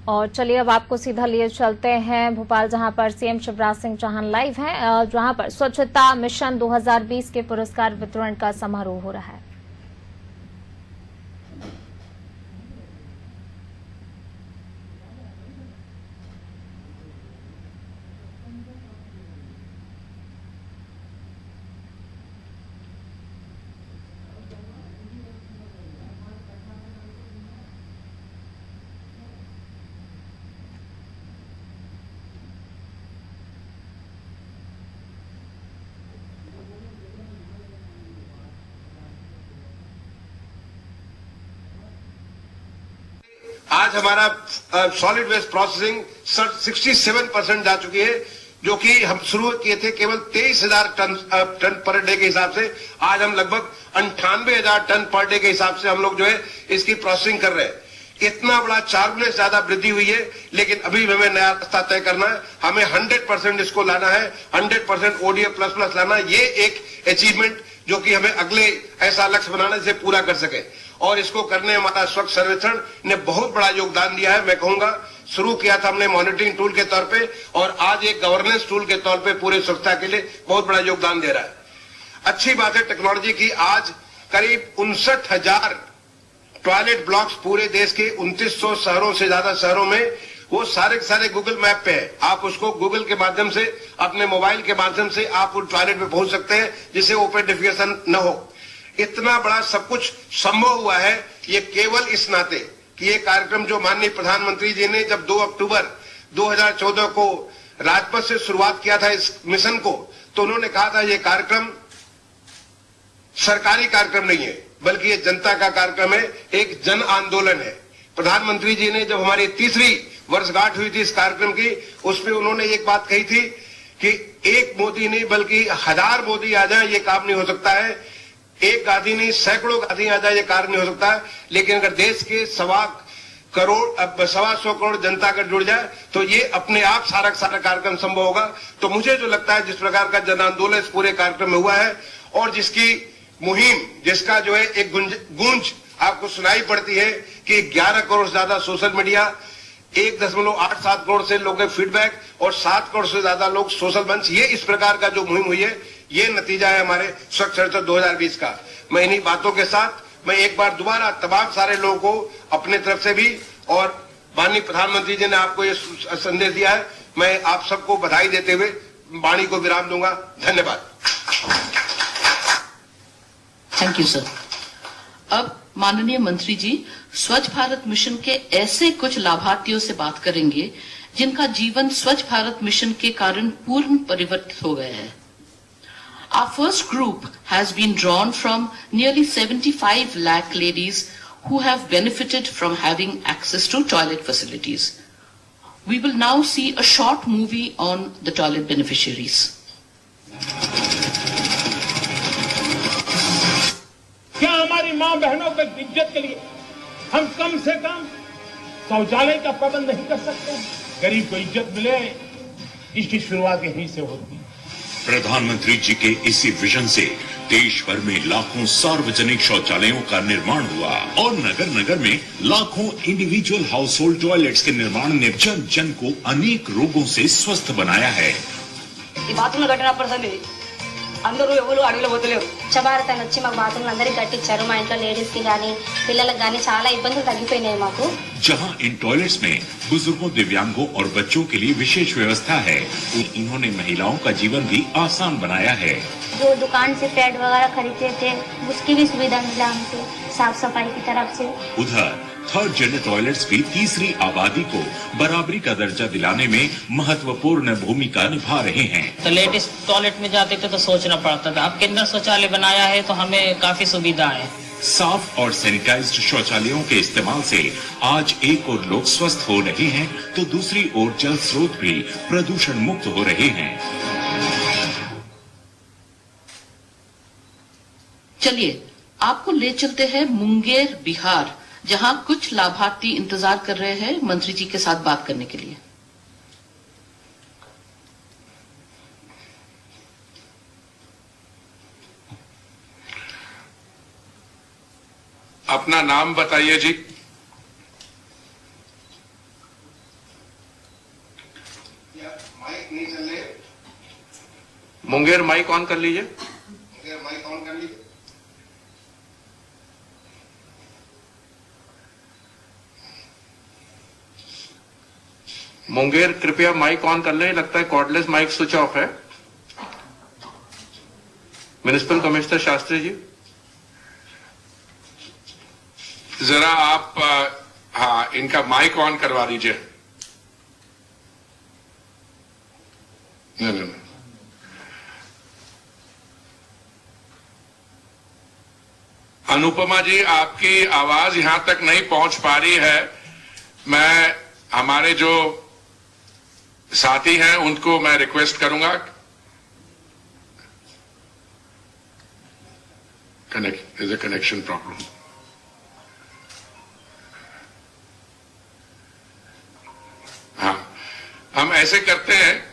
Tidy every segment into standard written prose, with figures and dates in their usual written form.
और चलिए अब आपको सीधा लिए चलते हैं भोपाल, जहां पर सीएम शिवराज सिंह चौहान लाइव हैं, जहां पर स्वच्छता मिशन 2020 के पुरस्कार वितरण का समारोह हो रहा है। आज हमारा सॉलिड वेस्ट प्रोसेसिंग 67% जा चुकी है, जो कि हम शुरू किए थे केवल 23,000 टन पर डे के हिसाब से। आज हम लगभग 98,000 टन पर डे के हिसाब से हम लोग जो है इसकी प्रोसेसिंग कर रहे हैं। इतना बड़ा 4 गुना ज्यादा वृद्धि हुई है, लेकिन अभी हमें नया रास्ता तय करना है। हमें 100% इसको लाना है, 100% ODF प्लस लाना। ये एक अचीवमेंट जो कि हमें अगले ऐसा लक्ष्य बनाना जिसे पूरा कर सके, और इसको करने हमारा स्वच्छ सर्वेक्षण ने बहुत बड़ा योगदान दिया है। मैं कहूंगा शुरू किया था हमने मॉनिटरिंग टूल के तौर पे, और आज एक गवर्नेंस टूल के तौर पे पूरे स्वच्छता के लिए बहुत बड़ा योगदान दे रहा है। अच्छी बात है टेक्नोलॉजी की। आज करीब 59,000 टॉयलेट ब्लॉक्स पूरे देश के 2900 शहरों से ज्यादा शहरों में, वो सारे के सारे गूगल मैप पे है। आप उसको गूगल के माध्यम से, अपने मोबाइल के माध्यम से आप उस टॉयलेट पे पहुंच सकते हैं, जिससे ओपन डिफिकेशन न हो। इतना बड़ा सब कुछ संभव हुआ है ये केवल इस नाते कि ये कार्यक्रम जो माननीय प्रधानमंत्री जी ने जब 2 अक्टूबर 2014 को राजपथ से शुरुआत किया था इस मिशन को, तो उन्होंने कहा था ये कार्यक्रम सरकारी कार्यक्रम नहीं है, बल्कि ये जनता का कार्यक्रम है, एक जन आंदोलन है। प्रधानमंत्री जी ने जब हमारी 3री वर्षगांठ हुई थी इस कार्यक्रम की, उसमें उन्होंने एक बात कही थी कि एक मोदी नहीं बल्कि 1000 मोदी आ जाए ये काम नहीं हो सकता है, एक गांधी नहीं सैकड़ों गांधी आ जाए ये कार्य नहीं हो सकता है। लेकिन अगर देश के 1.25 करोड़ जनता अगर जुड़ जाए तो ये अपने आप सारा कार्यक्रम संभव होगा। तो मुझे जो लगता है जिस प्रकार का जन आंदोलन इस पूरे कार्यक्रम में हुआ है, और जिसकी मुहिम, जिसका जो है एक गूंज आपको सुनाई पड़ती है कि 11 करोड़ से ज्यादा सोशल मीडिया, 1.87 करोड़ से लोगों के फीडबैक, और 7 करोड़ से ज्यादा लोग सोशल मंच, ये इस प्रकार का जो मुहिम हुई है, ये नतीजा है हमारे स्वच्छ सर्वेक्षण 2020 का। मैं इन्हीं बातों के साथ मैं एक बार दोबारा तमाम सारे लोगों को अपने तरफ से भी, और माननीय प्रधानमंत्री जी ने आपको ये संदेश दिया है, मैं आप सबको बधाई देते हुए वाणी को विराम दूंगा। धन्यवाद। Thank you sir. अब माननीय मंत्री जी स्वच्छ भारत मिशन के ऐसे कुछ लाभार्थियों से बात करेंगे जिनका जीवन स्वच्छ भारत मिशन के कारण पूर्ण परिवर्तित हो गया है। Our first group has been drawn from nearly 75 lakh ladies who have benefited from having access to toilet facilities. We will now see a short movie on the toilet beneficiaries. क्या हमारी मां बहनों की इज्जत के लिए हम कम से कम शौचालय का प्रबंध नहीं कर सकते? गरीब को इज्जत मिले, इसकी शुरुआत यहीं से होती है। प्रधानमंत्री जी के इसी विजन से देश भर में लाखों सार्वजनिक शौचालयों का निर्माण हुआ, और नगर नगर में लाखों इंडिविजुअल हाउस होल्ड टॉयलेट्स के निर्माण ने जन जन को अनेक रोगों से स्वस्थ बनाया है। బాత్రూంలో కట్టినప్పుడు అందరూ ఎవరు అడవిలో పోతలేరు. స్వచ్ఛభారత్ అని వచ్చి మాకు బాత్రూమ్లు అందరికీ కట్టించారు. మా ఇంట్లో లేడీస్ కి గానీ పిల్లలకు గానీ చాలా ఇబ్బందులు తగ్గిపోయినాయి మాకు. जहां इन टॉयलेट्स में बुजुर्गों, दिव्यांगों और बच्चों के लिए विशेष व्यवस्था है, इन्होंने महिलाओं का जीवन भी आसान बनाया है। जो दुकान से पैड वगैरह खरीदते थे उसकी भी सुविधा मिला हमको साफ सफाई की तरफ से। उधर थर्ड जेंडर टॉयलेट्स भी तीसरी आबादी को बराबरी का दर्जा दिलाने में महत्वपूर्ण भूमिका निभा रहे हैं। तो लेडीज टॉयलेट में जाते थे तो सोचना पड़ता था, अब केंद्र शौचालय बनाया है तो हमें काफी सुविधा है। साफ और सैनिटाइज्ड शौचालयों के इस्तेमाल से आज एक ओर लोग स्वस्थ हो रहे हैं तो दूसरी ओर जल स्रोत भी प्रदूषण मुक्त हो रहे हैं। चलिए आपको ले चलते हैं मुंगेर, बिहार, जहां कुछ लाभार्थी इंतजार कर रहे हैं मंत्री जी के साथ बात करने के लिए। अपना नाम बताइए जी। माइक नहीं चल रहे। मुंगेर माइक ऑन कर लीजिए। मुंगेर माइक ऑन कर लीजिए। मुंगेर कृपया माइक ऑन कर लें। लगता है कॉर्डलेस माइक स्विच ऑफ है। म्युनिसिपल कमिश्नर शास्त्री जी, जरा आप हाँ इनका माइक ऑन करवा दीजिए। नहीं। अनुपमा जी, आपकी आवाज यहां तक नहीं पहुंच पा रही है। मैं हमारे जो साथी हैं उनको मैं रिक्वेस्ट करूंगा। Connect is a connection problem. हाँ, हम ऐसे करते हैं,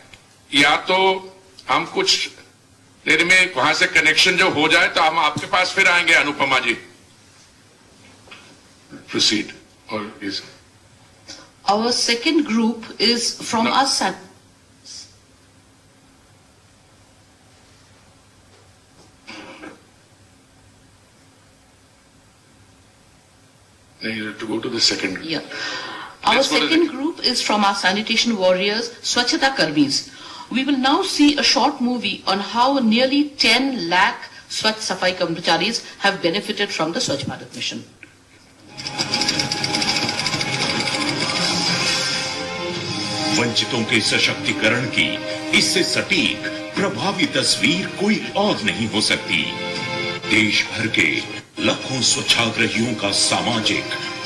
या तो हम कुछ देर में वहां से कनेक्शन जो हो जाए तो हम आपके पास फिर आएंगे। अनुपमा जी, प्रोसीड। और इस Our second group is from No. us. you have to go to the second. Yeah. Our Let's go to second the- group is from our sanitation warriors, Swachhata Karmis. We will now see a short movie on how nearly 10 lakh Swachh Safai Karmacharis have benefited from the Swachh Bharat mission. वंचितों के सशक्तिकरण की इससे सटीक प्रभावी तस्वीर कोई और नहीं हो सकती। देश भर के लाखों स्वच्छाग्रहियों का सामाजिक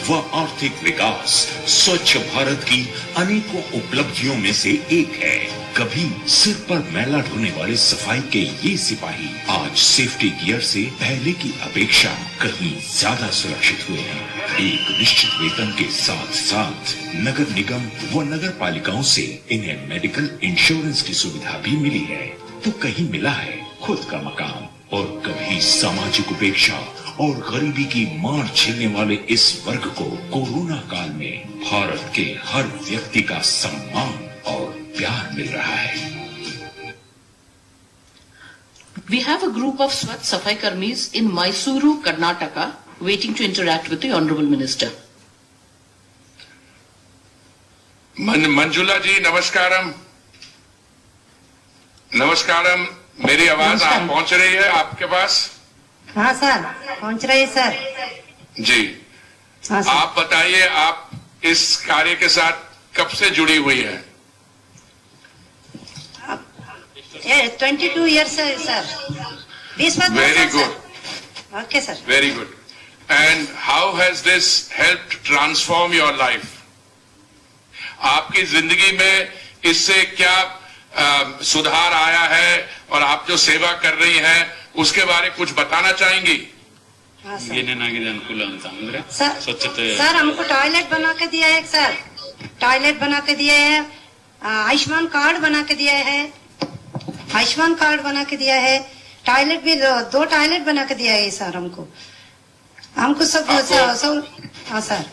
व आर्थिक विकास स्वच्छ भारत की अनेकों उपलब्धियों में से एक है। कभी सिर पर मैला ढोने वाले सफाई के ये सिपाही आज सेफ्टी गियर से पहले की अपेक्षा कहीं ज्यादा सुरक्षित हुए हैं। एक निश्चित वेतन के साथ साथ नगर निगम व नगर पालिकाओं से इन्हें मेडिकल इंश्योरेंस की सुविधा भी मिली है। तो कहीं मिला है खुद का मकान, और कभी सामाजिक उपेक्षा और गरीबी की मार झेलने वाले इस वर्ग को कोरोना काल में भारत के हर व्यक्ति का सम्मान और प्यार मिल रहा है। We have a group of Swachh Safai Karmis in Mysuru, Karnataka, waiting to interact with the Honorable Minister. Manjula जी, नमस्कारम। नमस्कारम, मेरी आवाज आप पहुंच रही है आपके पास? हाँ सर, पहुंच रही है सर। जी, हाँ सर। आप बताइए, आप इस कार्य के साथ कब से जुड़ी हुई है? ये 22 ईयर्स है sir. 20 bar very good, okay sir. Very good. And how has this helped transform your life? आपकी जिंदगी में इससे क्या सुधार आया है, और आप जो सेवा कर रही हैं उसके बारे में कुछ बताना चाहेंगी? हाँ सर। ಏನೇನಾಗಿದೆ ಅನುಕೂಲ ಅಂತ ಅಂದ್ರೆ सर, ಸ್ವಚ್ಛತೆ सर हमको टॉयलेट बना के दिया है सर। टॉयलेट बना के दिया है, आयुष्मान कार्ड बना के दिया है, आयुष्मान कार्ड बना के दिया है। टॉयलेट भी 2 टॉयलेट बना के दिया है सर हमको। हमको सब हाँ सर।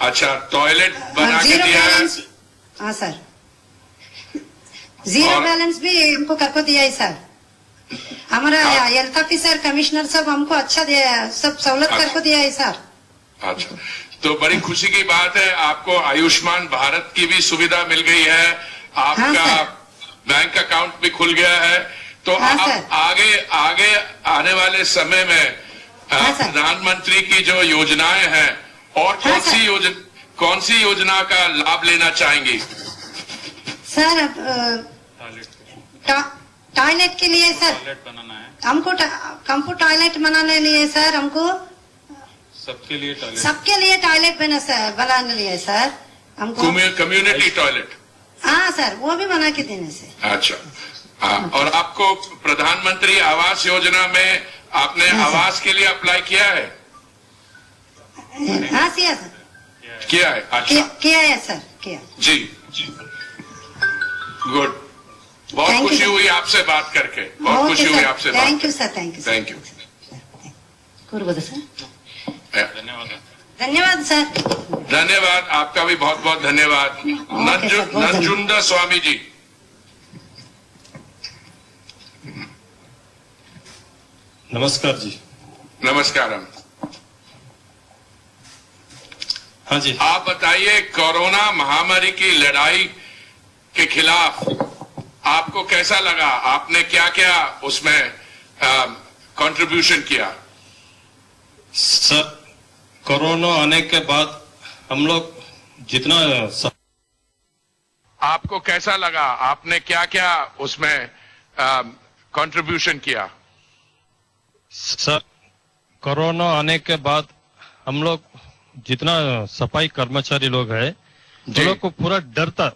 अच्छा, टॉयलेट बना के जीरो दिया है। बैलेंस, हाँ सर। जीरो और- बैलेंस भी हमको करको दिया है सर। हमारा हेल्थ ऑफिसर, कमिश्नर सब हमको अच्छा दिया है, सब सहूलत अच्छा। करको दिया है सर। अच्छा, तो बड़ी खुशी की बात है, आपको आयुष्मान भारत की भी सुविधा मिल गई है, आपका हाँ, बैंक अकाउंट भी खुल गया है। तो हाँ, आप सर। आगे आने वाले समय में हाँ, सर। प्रधानमंत्री की जो योजनाएं हैं, और हाँ, कौन सी योजना का लाभ लेना चाहेंगी? सर टॉयलेट के लिए सर बनाना है हमको टॉयलेट बनाने लिए सर, हमको सबके लिए टॉयलेट सबके लिए टॉयलेट बनाने लिए सर हमको। Community toilet? हाँ सर, वो भी बना के देने से। अच्छा, हाँ। और आपको प्रधानमंत्री आवास योजना में आपने हाँ, सर। आवास के लिए अप्लाई किया है? हाँ सर, किया है। अच्छा, किया है सर, किया। जी, गुड। बहुत Thank you, खुशी sir. हुई आपसे बात करके, बहुत खुशी हुई आपसे बात। Thank you sir, thank you. Thank you. कुर्बद सर, धन्यवाद। धन्यवाद सर। धन्यवाद, आपका भी बहुत बहुत धन्यवाद। Okay, sir, बहुत नंजुंदा स्वामी जी, नमस्कार जी। नमस्कारम। हाँ जी। आप बताइए, कोरोना महामारी की लड़ाई के खिलाफ आपको कैसा लगा? आपने क्या क्या उसमें कंट्रीब्यूशन किया? सर, कोरोना आने के बाद हम लोग जितना आपको कैसा लगा? आपने क्या क्या उसमें कंट्रीब्यूशन किया? सर, कोरोना आने के बाद हम लोग जितना सफाई कर्मचारी लोग हैं, वो लोग को पूरा डर था।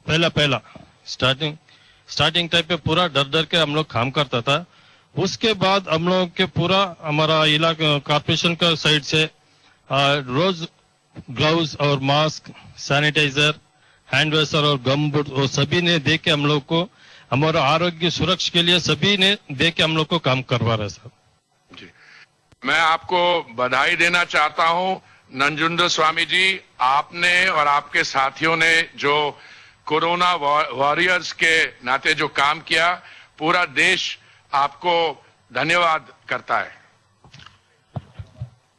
पहला स्टार्टिंग टाइप पे पूरा डर के हम लोग काम करता था। उसके बाद हम लोग के पूरा हमारा इलाका कॉर्पोरेशन का साइड से रोज ग्लव्स और मास्क, सैनिटाइजर, हैंड वॉशर और गम बूट वो सभी ने दे के हम लोग को हमारा आरोग्य सुरक्षा के लिए सभी ने दे के हम लोग को काम करवा रहे सर। जी, मैं आपको बधाई देना चाहता हूं नंजुंडर स्वामी जी। आपने और आपके साथियों ने जो कोरोना वॉरियर्स के नाते जो काम किया, पूरा देश आपको धन्यवाद करता है।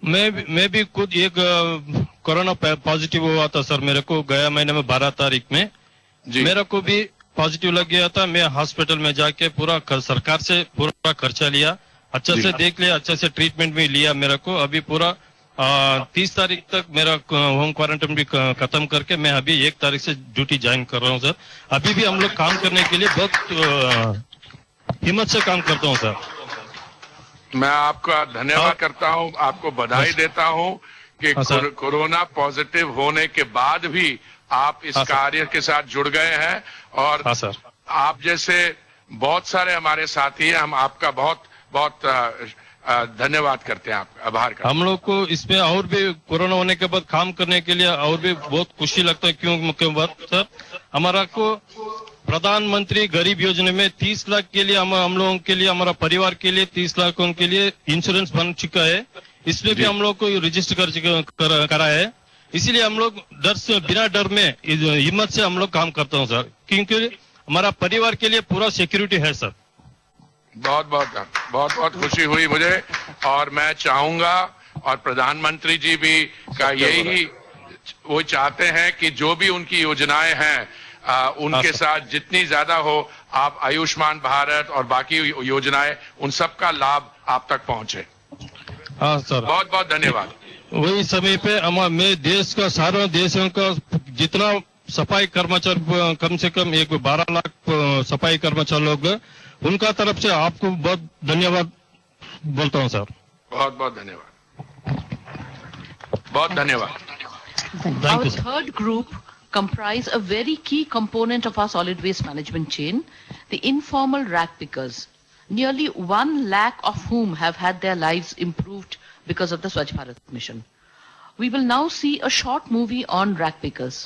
मैं भी खुद एक कोरोना पॉजिटिव हुआ था सर मेरे को गया महीने में 12 तारीख में। मेरे को भी पॉजिटिव लग गया था। मैं हॉस्पिटल में जाके पूरा सरकार से पूरा खर्चा लिया, अच्छे से देख लिया, अच्छे से ट्रीटमेंट भी लिया। मेरे को अभी पूरा 30 तारीख तक मेरा होम क्वारंटाइन भी खत्म करके मैं अभी 1 तारीख से ड्यूटी ज्वाइन कर रहा हूँ सर। अभी भी हम लोग काम करने के लिए बहुत हिम्मत से काम करता हूँ सर। मैं आपका धन्यवाद करता हूं, आपको बधाई देता हूं कि कोरोना पॉजिटिव होने के बाद भी आप इस कार्य के साथ जुड़ गए हैं। और आप जैसे बहुत सारे हमारे साथी हैं, हम आपका बहुत बहुत धन्यवाद करते हैं, आपका आभार करते हैं। हम लोग को इसमें और भी कोरोना होने के बाद काम करने के लिए और भी बहुत खुशी लगता है। क्यों बात सर, हमारा को प्रधानमंत्री गरीब योजना में 30 लाख के लिए हम लोगों के लिए, हमारा परिवार के लिए 30 लाख के लिए इंश्योरेंस बन चुका है। इसमें भी हम लोग को रजिस्टर करा है। इसीलिए हम लोग बिना डर में हिम्मत से हम लोग काम करते हैं सर, क्योंकि हमारा परिवार के लिए पूरा सिक्योरिटी है सर। बहुत बहुत खुशी हुई मुझे। और मैं चाहूंगा, और प्रधानमंत्री जी भी का यही वो चाहते हैं कि जो भी उनकी योजनाएं हैं उनके साथ जितनी ज्यादा हो, आप आयुष्मान भारत और बाकी योजनाएं, उन सब का लाभ आप तक पहुंचे। हाँ सर, बहुत बहुत धन्यवाद। वही समय पे मैं देश का सारा देशों का जितना सफाई कर्मचारी, कम से कम 12 लाख सफाई कर्मचारी लोग, उनका तरफ से आपको बहुत धन्यवाद बोलता हूँ सर। बहुत बहुत धन्यवाद, बहुत धन्यवाद। Our third group comprise a very key component of our solid waste management chain, the informal rag pickers, nearly 1 lakh of whom have had their lives improved because of the Swachh Bharat mission. We will now see a short movie on rag pickers.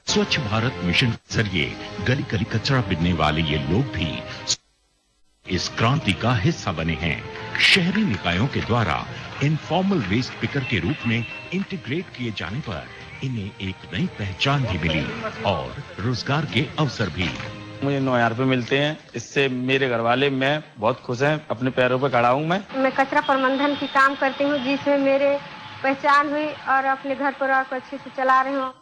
स्वच्छ Bharat mission के जरिए गली गली कचरा बिनने वाले ये लोग भी इस क्रांति का हिस्सा बने हैं। शहरी निकायों के द्वारा इनफॉर्मल वेस्ट पिकर के रूप में इंटीग्रेट किए जाने पर इन्हें एक नई पहचान भी मिली और रोजगार के अवसर भी। मुझे 9,000 रुपए मिलते हैं। इससे मेरे घर वाले, मैं बहुत खुश हैं, अपने पैरों पर खड़ा हूँ। मैं कचरा प्रबंधन की काम करती हूँ, जिसमें मेरे पहचान हुई और अपने घर परिवार को अच्छे से चला रही हूँ।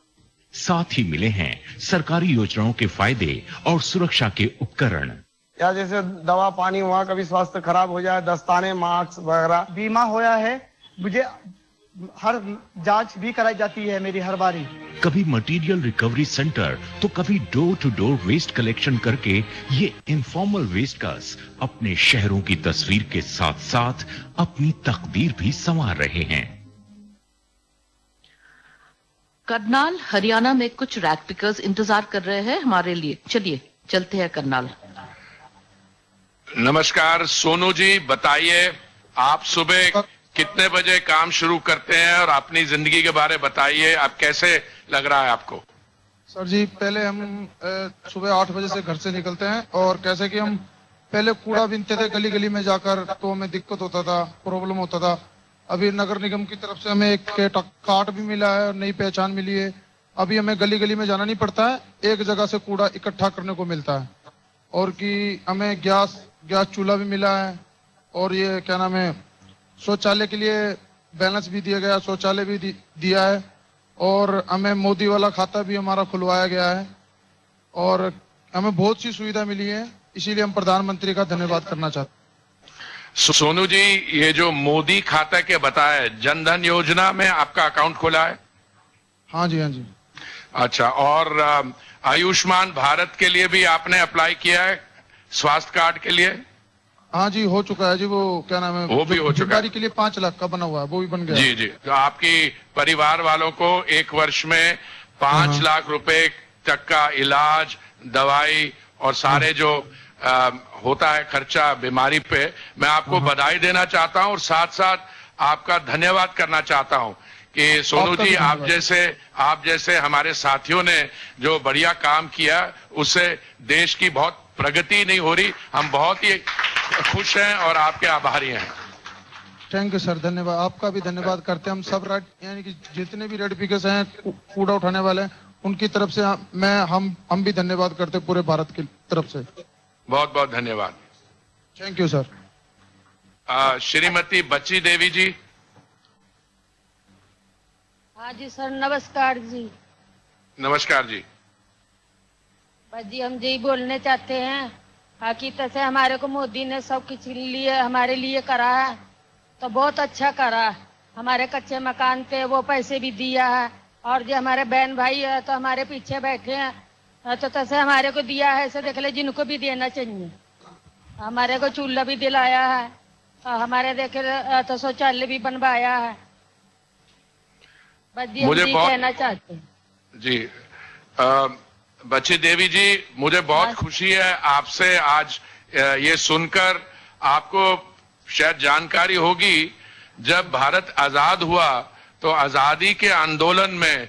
साथ ही मिले हैं सरकारी योजनाओं के फायदे और सुरक्षा के उपकरण। या जैसे दवा पानी हुआ, कभी स्वास्थ्य खराब हो जाए, दस्ताने, मास्क वगैरह। बीमा होया है, मुझे हर जांच भी कराई जाती है मेरी हर बारी। कभी मटेरियल रिकवरी सेंटर तो कभी door to door waste collection करके ये इनफॉर्मल वेस्टर्स अपने शहरों की तस्वीर के साथ साथ अपनी तकदीर भी संवार रहे हैं। करनाल हरियाणा में कुछ रैग पिकर्स इंतजार कर रहे हैं हमारे लिए। चलिए चलते हैं करनाल। नमस्कार सोनू जी, बताइए आप सुबह कितने बजे काम शुरू करते हैं और अपनी जिंदगी के बारे में बताइए। आप कैसे लग रहा है आपको? सर जी, पहले हम सुबह 8 बजे से घर से निकलते हैं और कैसे कि हम पहले कूड़ा बीनते थे गली गली में जाकर, तो हमें दिक्कत होता था, प्रॉब्लम होता था। अभी नगर निगम की तरफ से हमें एक कार्ड भी मिला है और नई पहचान मिली है। अभी हमें गली गली में जाना नहीं पड़ता है, एक जगह से कूड़ा इकट्ठा करने को मिलता है। और कि हमें गैस चूल्हा भी मिला है, और ये क्या नाम है, शौचालय के लिए बैलेंस भी दिया गया, शौचालय भी दिया है, और हमें मोदी वाला खाता भी हमारा खुलवाया गया है, और हमें बहुत सी सुविधा मिली है। इसीलिए हम प्रधानमंत्री का धन्यवाद करना चाहते हैं। सोनू जी, ये जो मोदी खाता के बताया, जनधन योजना में आपका अकाउंट खुला है? हाँ जी, हाँ जी। अच्छा, और आयुष्मान भारत के लिए भी आपने अप्लाई किया है, स्वास्थ्य कार्ड के लिए? हाँ जी, हो चुका है जी। वो क्या नाम है, वो भी हो चुका है। के लिए 5 लाख का बना हुआ है, वो भी बन गया। जी जी, तो आपकी परिवार वालों को 1 वर्ष में 5 लाख रुपए तक का इलाज, दवाई और सारे जो होता है खर्चा बीमारी पे, मैं आपको बधाई देना चाहता हूं और साथ साथ आपका धन्यवाद करना चाहता हूं कि सोनू जी, आप जैसे हमारे साथियों ने जो बढ़िया काम किया, उससे देश की बहुत प्रगति नहीं हो रही। हम बहुत ही खुश हैं और आपके आभारी हैं। थैंक यू सर, धन्यवाद। आपका भी धन्यवाद करते हैं हम सब, यानी कि जितने भी रेड हैं कूड़ा उठाने वाले हैं, उनकी तरफ से हम भी धन्यवाद करते हैं पूरे भारत की तरफ से। बहुत बहुत धन्यवाद। Thank you sir. श्रीमती बच्ची देवी जी। हाँ जी सर, नमस्कार जी। नमस्कार जी। बस जी, हम यही बोलने चाहते हैं, हकीकत से हमारे को मोदी ने सब कुछ लिए हमारे लिए करा है, तो बहुत अच्छा करा। हमारे कच्चे मकान थे, वो पैसे भी दिया है, और जो हमारे बहन भाई है तो हमारे पीछे बैठे हैं, तो तैसे हमारे को दिया है, ऐसे देख ले जिनको भी देना चाहिए। हमारे को चूल्हा भी दिलाया है, हमारे देखे तो शौचालय भी बनवाया है। बस जी, मुझे बहुत कहना चाहते हैं जी। बच्ची देवी जी, मुझे बहुत खुशी है आपसे आज ये सुनकर। आपको शायद जानकारी होगी, जब भारत आजाद हुआ तो आजादी के आंदोलन में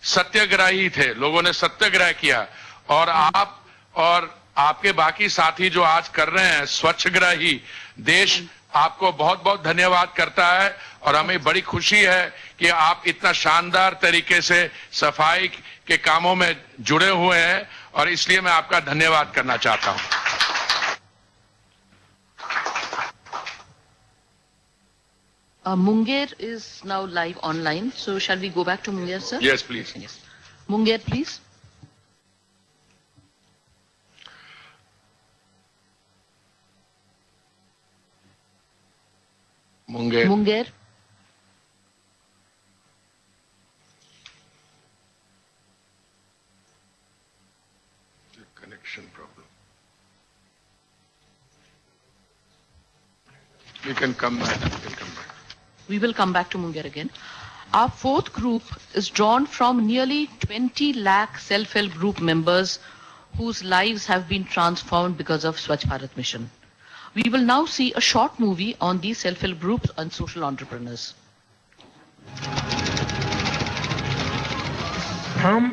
सत्याग्रही थे, लोगों ने सत्याग्रह किया, और आप और आपके बाकी साथी जो आज कर रहे हैं स्वच्छग्रही, देश आपको बहुत बहुत धन्यवाद करता है। और हमें बड़ी खुशी है कि आप इतना शानदार तरीके से सफाई के कामों में जुड़े हुए हैं, और इसलिए मैं आपका धन्यवाद करना चाहता हूं। Munger is now live online, so shall we go back to Munger, sir? Yes, please. Yes. Munger, please. Munger. Munger. Connection problem. We can come back. We will come back to Munger again. Our fourth group is drawn from nearly 20 lakh self-help group members whose lives have been transformed because of Swachh Bharat Mission. We will now see a short movie on these self-help groups and social entrepreneurs. हम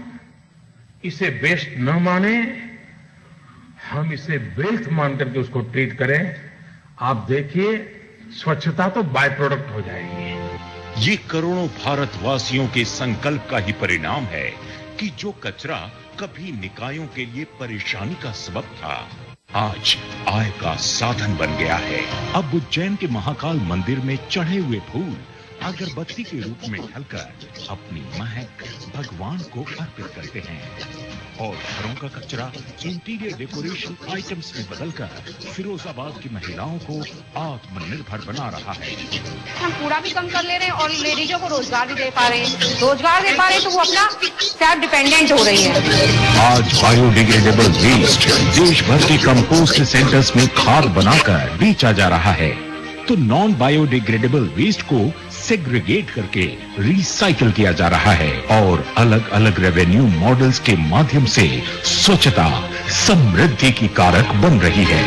इसे waste न माने, हम इसे wealth मान करके उसको treat करें। आप देखिए, स्वच्छता तो बाय प्रोडक्ट हो जाएगी। ये करोड़ों भारतवासियों के संकल्प का ही परिणाम है कि जो कचरा कभी निकायों के लिए परेशानी का सबब था, आज आय का साधन बन गया है। अब उज्जैन के महाकाल मंदिर में चढ़े हुए फूल अगरबत्ती के रूप में ढलकर अपनी महक भगवान को अर्पित करते हैं, और घरों का कचरा इंटीरियर डेकोरेशन आइटम्स में बदलकर फिरोजाबाद की महिलाओं को आत्मनिर्भर बना रहा है। हम कूड़ा भी कम कर ले रहे हैं और लेडीजों को रोजगार भी दे पा रहे हैं। रोजगार दे पा रहे हैं तो वो अपना सेल्फ डिपेंडेंट हो रही है। आज बायोडिग्रेडेबल वेस्ट देश भर के कंपोस्ट सेंटर्स में खाद बनाकर बेचा जा रहा है, तो नॉन बायोडिग्रेडेबल वेस्ट को सेग्रीगेट करके रिसाइकिल किया जा रहा है, और अलग अलग रेवेन्यू मॉडल्स के माध्यम से स्वच्छता समृद्धि की कारक बन रही है।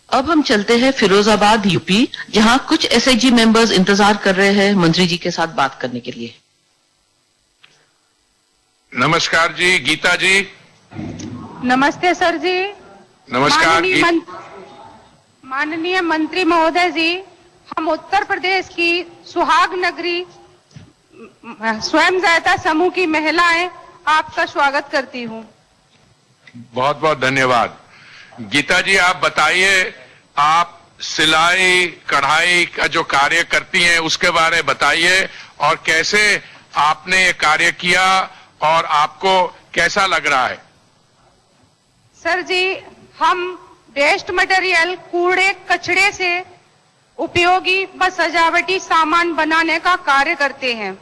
अब हम चलते हैं फिरोजाबाद यूपी, जहां कुछ एसएचजी मेंबर्स इंतजार कर रहे हैं मंत्री जी के साथ बात करने के लिए। नमस्कार जी, गीता जी। नमस्ते सर जी। नमस्कार। माननीय मंत्री महोदय जी, हम उत्तर प्रदेश की सुहाग नगरी स्वयं सहायता समूह की महिलाएं आपका स्वागत करती हूँ। बहुत बहुत धन्यवाद। गीता जी, आप बताइए, आप सिलाई कढ़ाई का जो कार्य करती हैं उसके बारे में बताइए, और कैसे आपने ये कार्य किया और आपको कैसा लग रहा है? सर जी, हम वेस्ट मटेरियल कूड़े कचड़े से उपयोगी व सजावटी सामान बनाने का कार्य करते हैं।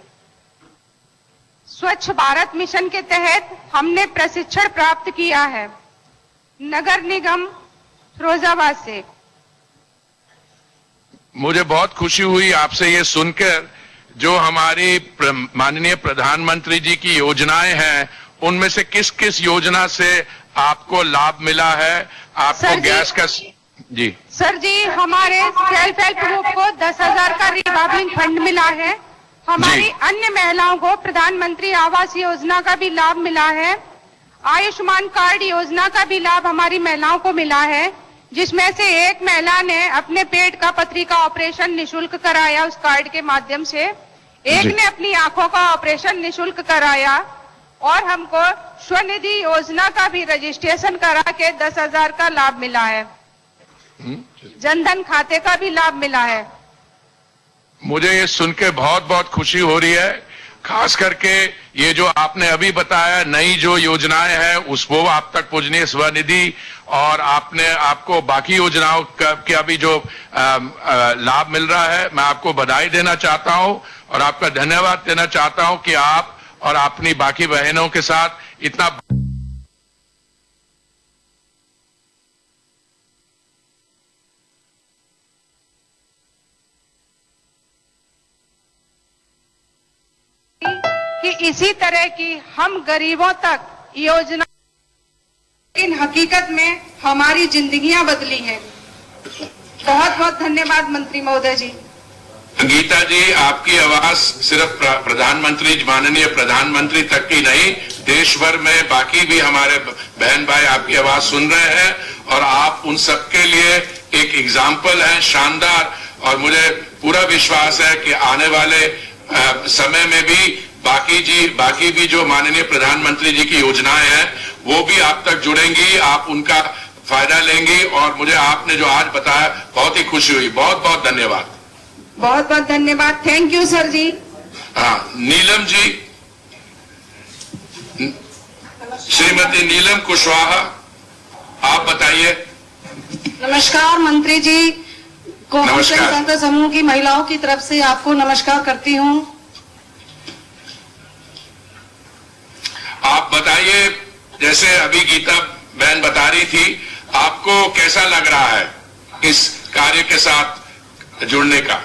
स्वच्छ भारत मिशन के तहत हमने प्रशिक्षण प्राप्त किया है नगर निगम फिरोजाबाद से। मुझे बहुत खुशी हुई आपसे ये सुनकर, जो हमारी माननीय प्रधानमंत्री जी की योजनाएं हैं उनमें से किस किस योजना से आपको लाभ मिला है? आपको गैस का जी सर जी, हमारे सेल्फ हेल्प ग्रुप को 10,000 का रिवॉल्विंग फंड मिला है। हमारी अन्य महिलाओं को प्रधानमंत्री आवास योजना का भी लाभ मिला है। आयुष्मान कार्ड योजना का भी लाभ हमारी महिलाओं को मिला है, जिसमें से एक महिला ने अपने पेट का पथरी का ऑपरेशन निशुल्क कराया उस कार्ड के माध्यम से, एक ने अपनी आंखों का ऑपरेशन निशुल्क कराया, और हमको स्वनिधि योजना का भी रजिस्ट्रेशन करा के 10,000 का लाभ मिला है। जनधन खाते का भी लाभ मिला है। मुझे ये सुन के बहुत बहुत खुशी हो रही है, खास करके ये जो आपने अभी बताया नई जो योजनाएं हैं उसको आप तक पहुंचनी, स्वनिधि, और आपको बाकी योजनाओं का भी जो लाभ मिल रहा है। मैं आपको बधाई देना चाहता हूं और आपका धन्यवाद देना चाहता हूं कि आप और अपनी बाकी बहनों के साथ इतना कि इसी तरह की हम गरीबों तक योजना, इन हकीकत में हमारी जिंदगियां बदली हैं। बहुत बहुत धन्यवाद मंत्री महोदय जी। गीता जी, आपकी आवाज सिर्फ प्रधानमंत्री, माननीय प्रधानमंत्री तक की नहीं, देश भर में बाकी भी हमारे बहन भाई आपकी आवाज सुन रहे हैं, और आप उन सबके लिए एक एग्जाम्पल हैं, शानदार। और मुझे पूरा विश्वास है कि आने वाले समय में भी बाकी भी जो माननीय प्रधानमंत्री जी की योजनाएं हैं वो भी आप तक जुड़ेंगी, आप उनका फायदा लेंगी, और मुझे आपने जो आज बताया बहुत ही खुशी हुई। बहुत बहुत धन्यवाद। बहुत बहुत धन्यवाद। थैंक यू सर जी। हाँ, नीलम जी, श्रीमती नीलम कुशवाहा, आप बताइए। नमस्कार मंत्री जी को, नमस्कार। समूह की महिलाओं की तरफ से आपको नमस्कार करती हूँ। आप बताइए, जैसे अभी गीता बहन बता रही थी, आपको कैसा लग रहा है इस कार्य के साथ जुड़ने का?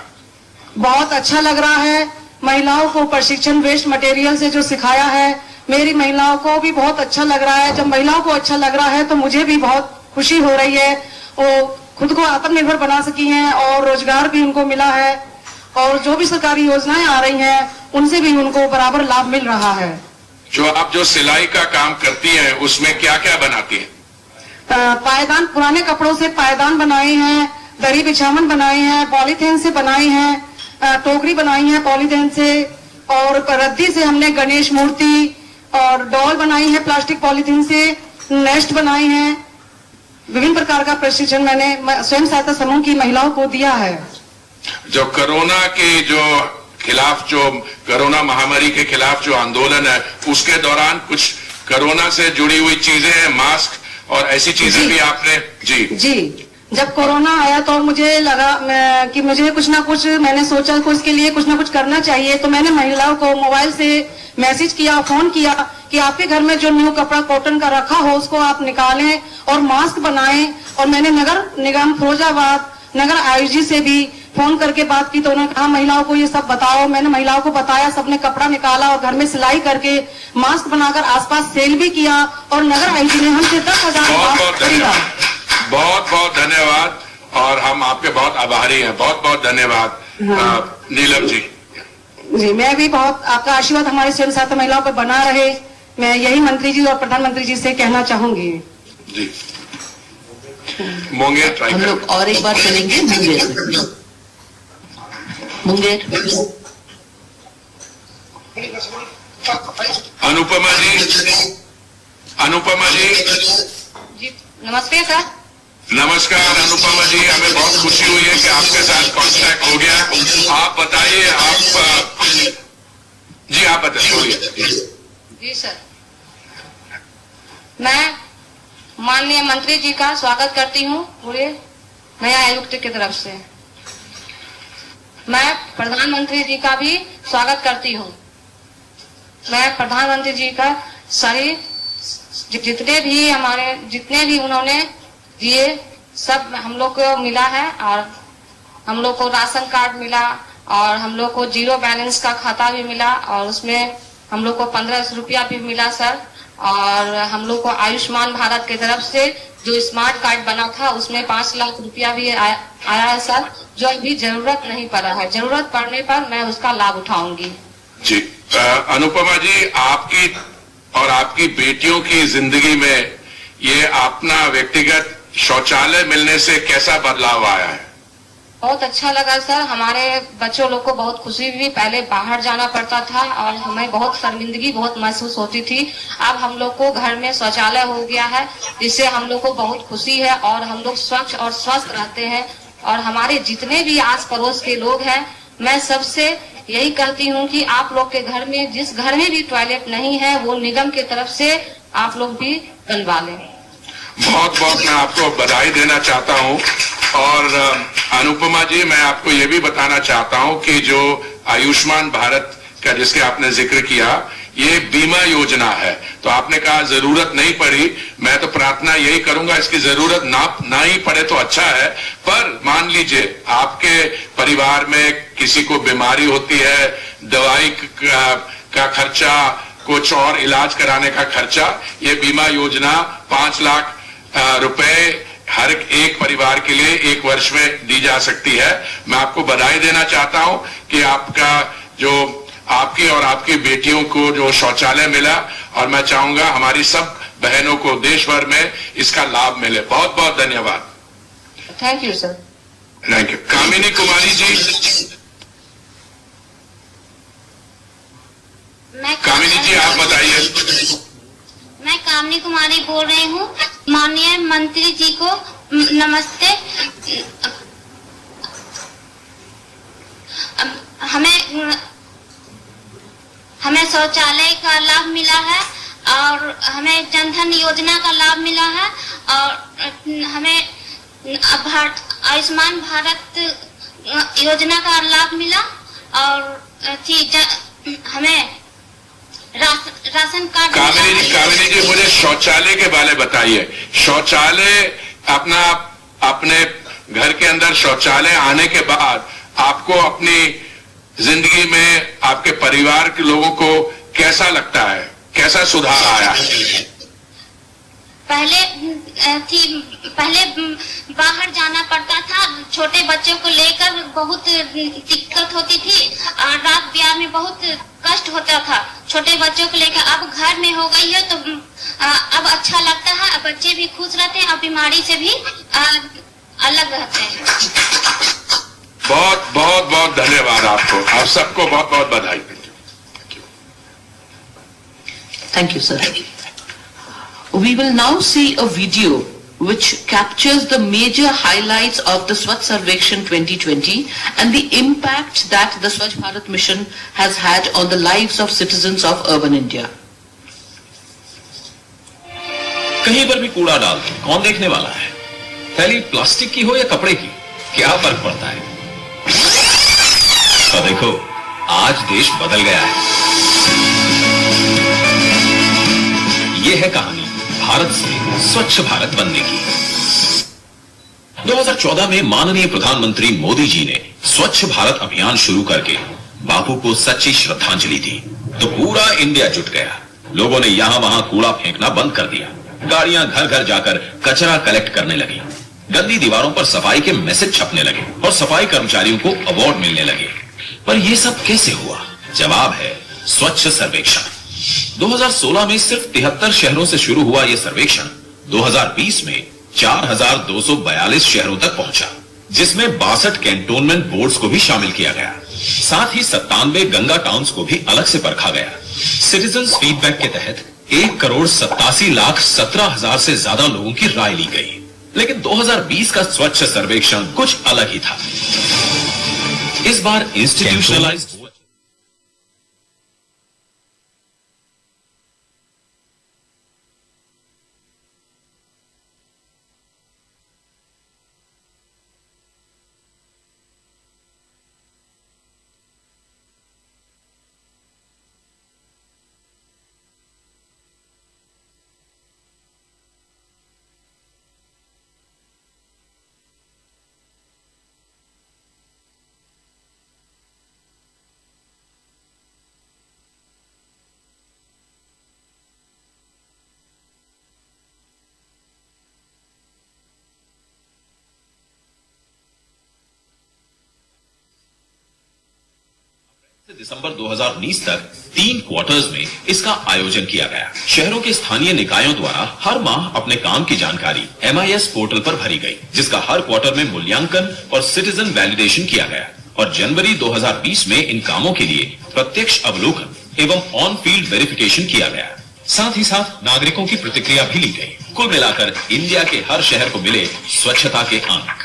बहुत अच्छा लग रहा है। महिलाओं को प्रशिक्षण वेस्ट मटेरियल से जो सिखाया है, मेरी महिलाओं को भी बहुत अच्छा लग रहा है। जब महिलाओं को अच्छा लग रहा है तो मुझे भी बहुत खुशी हो रही है। वो खुद को आत्मनिर्भर बना सकी हैं और रोजगार भी उनको मिला है, और जो भी सरकारी योजनाएं आ रही हैं उनसे भी उनको बराबर लाभ मिल रहा है। जो सिलाई का काम करती हैं उसमें क्या क्या बनाती हैं? पायदान, पुराने कपड़ों से पायदान बनाए हैं, दरी बिछावन बनाए हैं, पॉलीथीन से बनाए हैं, टोकरी बनाई है पॉलीथीन से, और रद्दी से हमने गणेश मूर्ति और डॉल बनाई है प्लास्टिक पॉलीथीन से, नेस्ट बनाए हैं। विभिन्न प्रकार का प्रशिक्षण मैंने स्वयं सहायता समूह की महिलाओं को दिया है। जो कोरोना के खिलाफ, जो कोरोना महामारी के खिलाफ जो आंदोलन है, उसके दौरान कुछ कोरोना से जुड़ी हुई चीजें हैं, मास्क और ऐसी चीजें भी आपने जी जब कोरोना आया तो मुझे लगा कि मुझे कुछ ना कुछ, मैंने सोचा कि उसके लिए कुछ ना कुछ करना चाहिए, तो मैंने महिलाओं को मोबाइल से मैसेज किया, फोन किया कि आपके घर में जो न्यू कपड़ा कॉटन का रखा हो उसको आप निकालें और मास्क बनाएं। और मैंने नगर निगम फिरोजाबाद, नगर आईजी से भी फोन करके बात की, तो उन्होंने कहा महिलाओं को ये सब बताओ। मैंने महिलाओं को बताया, सबने कपड़ा निकाला और घर में सिलाई करके मास्क बनाकर आसपास सेल भी किया, और नगर आईजी ने हमसे 10,000 मास्क खरीदा। बहुत बहुत धन्यवाद, और हम आपके बहुत आभारी हैं। बहुत बहुत धन्यवाद। नीलम जी। जी, मैं भी बहुत, आपका आशीर्वाद हमारे स्वयं सहायता महिलाओं पर बना रहे, मैं यही मंत्री जी और प्रधानमंत्री जी से कहना चाहूंगी। जी, मुंगेर ट्राई हम लोग और एक बार चलेंगे मुंगेर। अनुपमा जी, अनुपमा जी, जी नमस्ते सर। नमस्कार अनुपमा जी, हमें बहुत खुशी हुई है कि आपके साथ कांटेक्ट हो गया। आप बताइए, आप जी आप बताइए। जी सर, मैं माननीय मंत्री जी का स्वागत करती हूँ पूरे नया आयुक्त की तरफ से। मैं प्रधानमंत्री जी का भी स्वागत करती हूँ। मैं प्रधानमंत्री जी का सारी जितने भी उन्होंने दिए सब हम लोग को मिला है, और हम लोग को राशन कार्ड मिला, और हम लोग को जीरो बैलेंस का खाता भी मिला, और उसमें हम लोग को 1500 रुपया भी मिला सर। और हम लोग को आयुष्मान भारत की तरफ से जो स्मार्ट कार्ड बना था उसमें 5 लाख रुपया भी आया है सर, जो अभी जरूरत नहीं पड़ा है। जरूरत पड़ने पर मैं उसका लाभ उठाऊंगी। जी अनुपमा जी, आपकी और आपकी बेटियों की जिंदगी में ये अपना व्यक्तिगत शौचालय मिलने से कैसा बदलाव आया है? बहुत अच्छा लगा सर। हमारे बच्चों लोग को बहुत खुशी हुई। पहले बाहर जाना पड़ता था और हमें बहुत शर्मिंदगी बहुत महसूस होती थी। अब हम लोग को घर में शौचालय हो गया है, जिससे हम लोग को बहुत खुशी है, और हम लोग स्वच्छ और स्वस्थ रहते हैं। और हमारे जितने भी आस पड़ोस के लोग हैं, मैं सबसे यही कहती हूँ कि आप लोग के घर में जिस घर में भी टॉयलेट नहीं है वो निगम की तरफ से आप लोग भी बनवा लें। बहुत बहुत मैं आपको बधाई देना चाहता हूँ। और अनुपमा जी, मैं आपको ये भी बताना चाहता हूँ कि जो आयुष्मान भारत का जिसके आपने जिक्र किया, ये बीमा योजना है, तो आपने कहा जरूरत नहीं पड़ी। मैं तो प्रार्थना यही करूंगा इसकी जरूरत ना ही पड़े तो अच्छा है। पर मान लीजिए आपके परिवार में किसी को बीमारी होती है, दवाई का खर्चा, कुछ और इलाज कराने का खर्चा, ये बीमा योजना 5 लाख रुपए हर एक परिवार के लिए 1 वर्ष में दी जा सकती है। मैं आपको बधाई देना चाहता हूं कि आपका जो आपकी और आपकी बेटियों को जो शौचालय मिला, और मैं चाहूंगा हमारी सब बहनों को देश भर में इसका लाभ मिले। बहुत बहुत धन्यवाद। Thank you sir. Thank you. Kamini Kumari ji, Kamini ji आप बताइए। मैं कामिनी कुमारी बोल रही हूँ। माननीय मंत्री जी को नमस्ते। हमें शौचालय का लाभ मिला है, और हमें जनधन योजना का लाभ मिला है, और हमें आयुष्मान भारत योजना का लाभ मिला, और हमें राशन कार्ड। कामिनी जी मुझे शौचालय के बारे बताइए। शौचालय अपने घर के अंदर शौचालय आने के बाद आपको अपनी जिंदगी में आपके परिवार के लोगों को कैसा लगता है, कैसा सुधार आया है? पहले बाहर जाना पड़ता था, छोटे बच्चों को लेकर बहुत दिक्कत होती थी, और रात बिहार में बहुत कष्ट होता था छोटे बच्चों को लेकर। अब घर में हो गई है तो अब अच्छा लगता है, अब बच्चे भी खुश रहते हैं, और बीमारी से भी अलग रहते हैं। बहुत बहुत बहुत धन्यवाद आपको, आप सबको बहुत बहुत बधाई। Thank you, sir. We will now see a video which captures the major highlights of the Swachh Sarvekshan 2020 and the impact that the Swachh Bharat mission has had on the lives of citizens of urban India. कहीं पर भी कूड़ा डाल दो, कौन देखने वाला है? थैली प्लास्टिक की हो या कपड़े की, क्या फर्क पड़ता है? तो देखो, आज देश बदल गया है। ये है कहानी भारत से स्वच्छ भारत बनने की। 2014 में माननीय प्रधानमंत्री मोदी जी ने स्वच्छ भारत अभियान शुरू करके बापू को सच्ची श्रद्धांजलि दी, तो पूरा इंडिया जुट गया। लोगों ने यहां वहां कूड़ा फेंकना बंद कर दिया, गाड़ियां घर घर जाकर कचरा कलेक्ट करने लगी, गंदी दीवारों पर सफाई के मैसेज छपने लगे, और सफाई कर्मचारियों को अवार्ड मिलने लगे। पर यह सब कैसे हुआ? जवाब है स्वच्छ सर्वेक्षण। 2016 में सिर्फ 73 शहरों से शुरू हुआ यह सर्वेक्षण 2020 में 4242 शहरों तक पहुंचा, जिसमें 62 कैंटोनमेंट बोर्ड्स को भी शामिल किया गया। साथ ही 97 गंगा टाउन्स को भी अलग से परखा गया। सिटीजन्स फीडबैक के तहत 1,87,17,000 से ज्यादा लोगों की राय ली गई। लेकिन 2020 का स्वच्छ सर्वेक्षण कुछ अलग ही था। इस बार इंस्टीट्यूशनलाइज्ड दिसंबर 2019 तक 3 क्वार्टर्स में इसका आयोजन किया गया। शहरों के स्थानीय निकायों द्वारा हर माह अपने काम की जानकारी MIS पोर्टल पर भरी गई, जिसका हर क्वार्टर में मूल्यांकन और सिटीजन वैलिडेशन किया गया और जनवरी 2020 में इन कामों के लिए प्रत्यक्ष अवलोकन एवं ऑन फील्ड वेरिफिकेशन किया गया। साथ ही साथ नागरिकों की प्रतिक्रिया भी ली गई। कुल मिलाकर इंडिया के हर शहर को मिले स्वच्छता के अंक।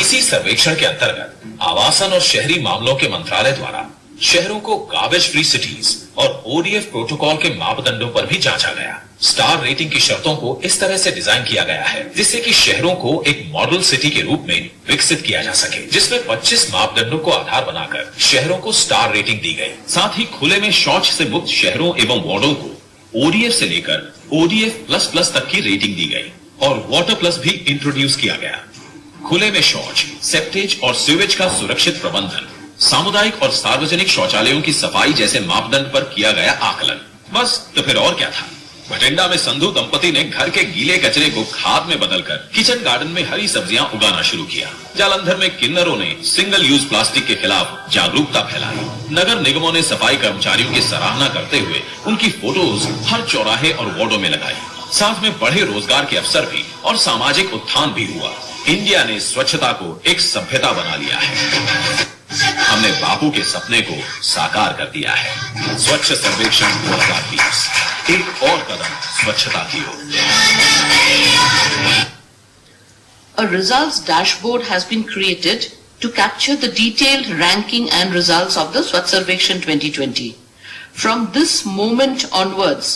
इसी सर्वेक्षण के अंतर्गत आवासन और शहरी मामलों के मंत्रालय द्वारा शहरों को गार्बेज फ्री सिटीज और ODF प्रोटोकॉल के मापदंडों पर भी जांचा गया। स्टार रेटिंग की शर्तों को इस तरह से डिजाइन किया गया है जिससे कि शहरों को एक मॉडल सिटी के रूप में विकसित किया जा सके, जिसमें 25 मापदंडों को आधार बनाकर शहरों को स्टार रेटिंग दी गई। साथ ही खुले में शौच से मुक्त शहरों एवं वार्डों को ODF से लेकर ODF++ तक की रेटिंग दी गई और वाटर प्लस भी इंट्रोड्यूस किया गया। खुले में शौच, सेप्टेज और सीवेज का सुरक्षित प्रबंधन, सामुदायिक और सार्वजनिक शौचालयों की सफाई जैसे मापदंड पर किया गया आकलन। बस तो फिर और क्या था। भटिंडा में संधू दंपति ने घर के गीले कचरे को खाद में बदलकर किचन गार्डन में हरी सब्जियां उगाना शुरू किया। जालंधर में किन्नरों ने सिंगल यूज प्लास्टिक के खिलाफ जागरूकता फैलाई। नगर निगमों ने सफाई कर्मचारियों की सराहना करते हुए उनकी फोटोज हर चौराहे और वार्डों में लगाई। साथ में बढ़े रोजगार के अवसर भी और सामाजिक उत्थान भी हुआ। इंडिया ने स्वच्छता को एक सभ्यता बना लिया है। हमने बापू के सपने को साकार कर दिया है। स्वच्छ सर्वेक्षण 2020 एक और कदम स्वच्छता की ओर। A results dashboard has been created to capture the detailed ranking and results of the Swachh Sarvekshan 2020. From this moment onwards,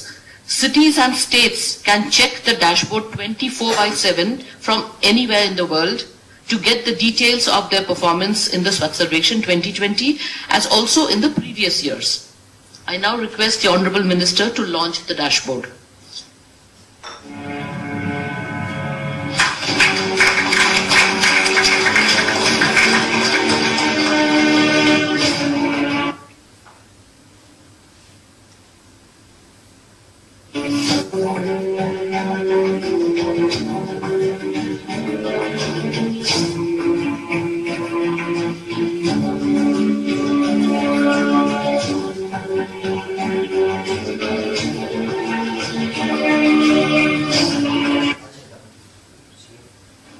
cities and states can check the dashboard 24/7 from anywhere in the world to get the details of their performance in the Swachh Sarvekshan 2020 as also in the previous years. I now request the Honorable Minister to launch the dashboard.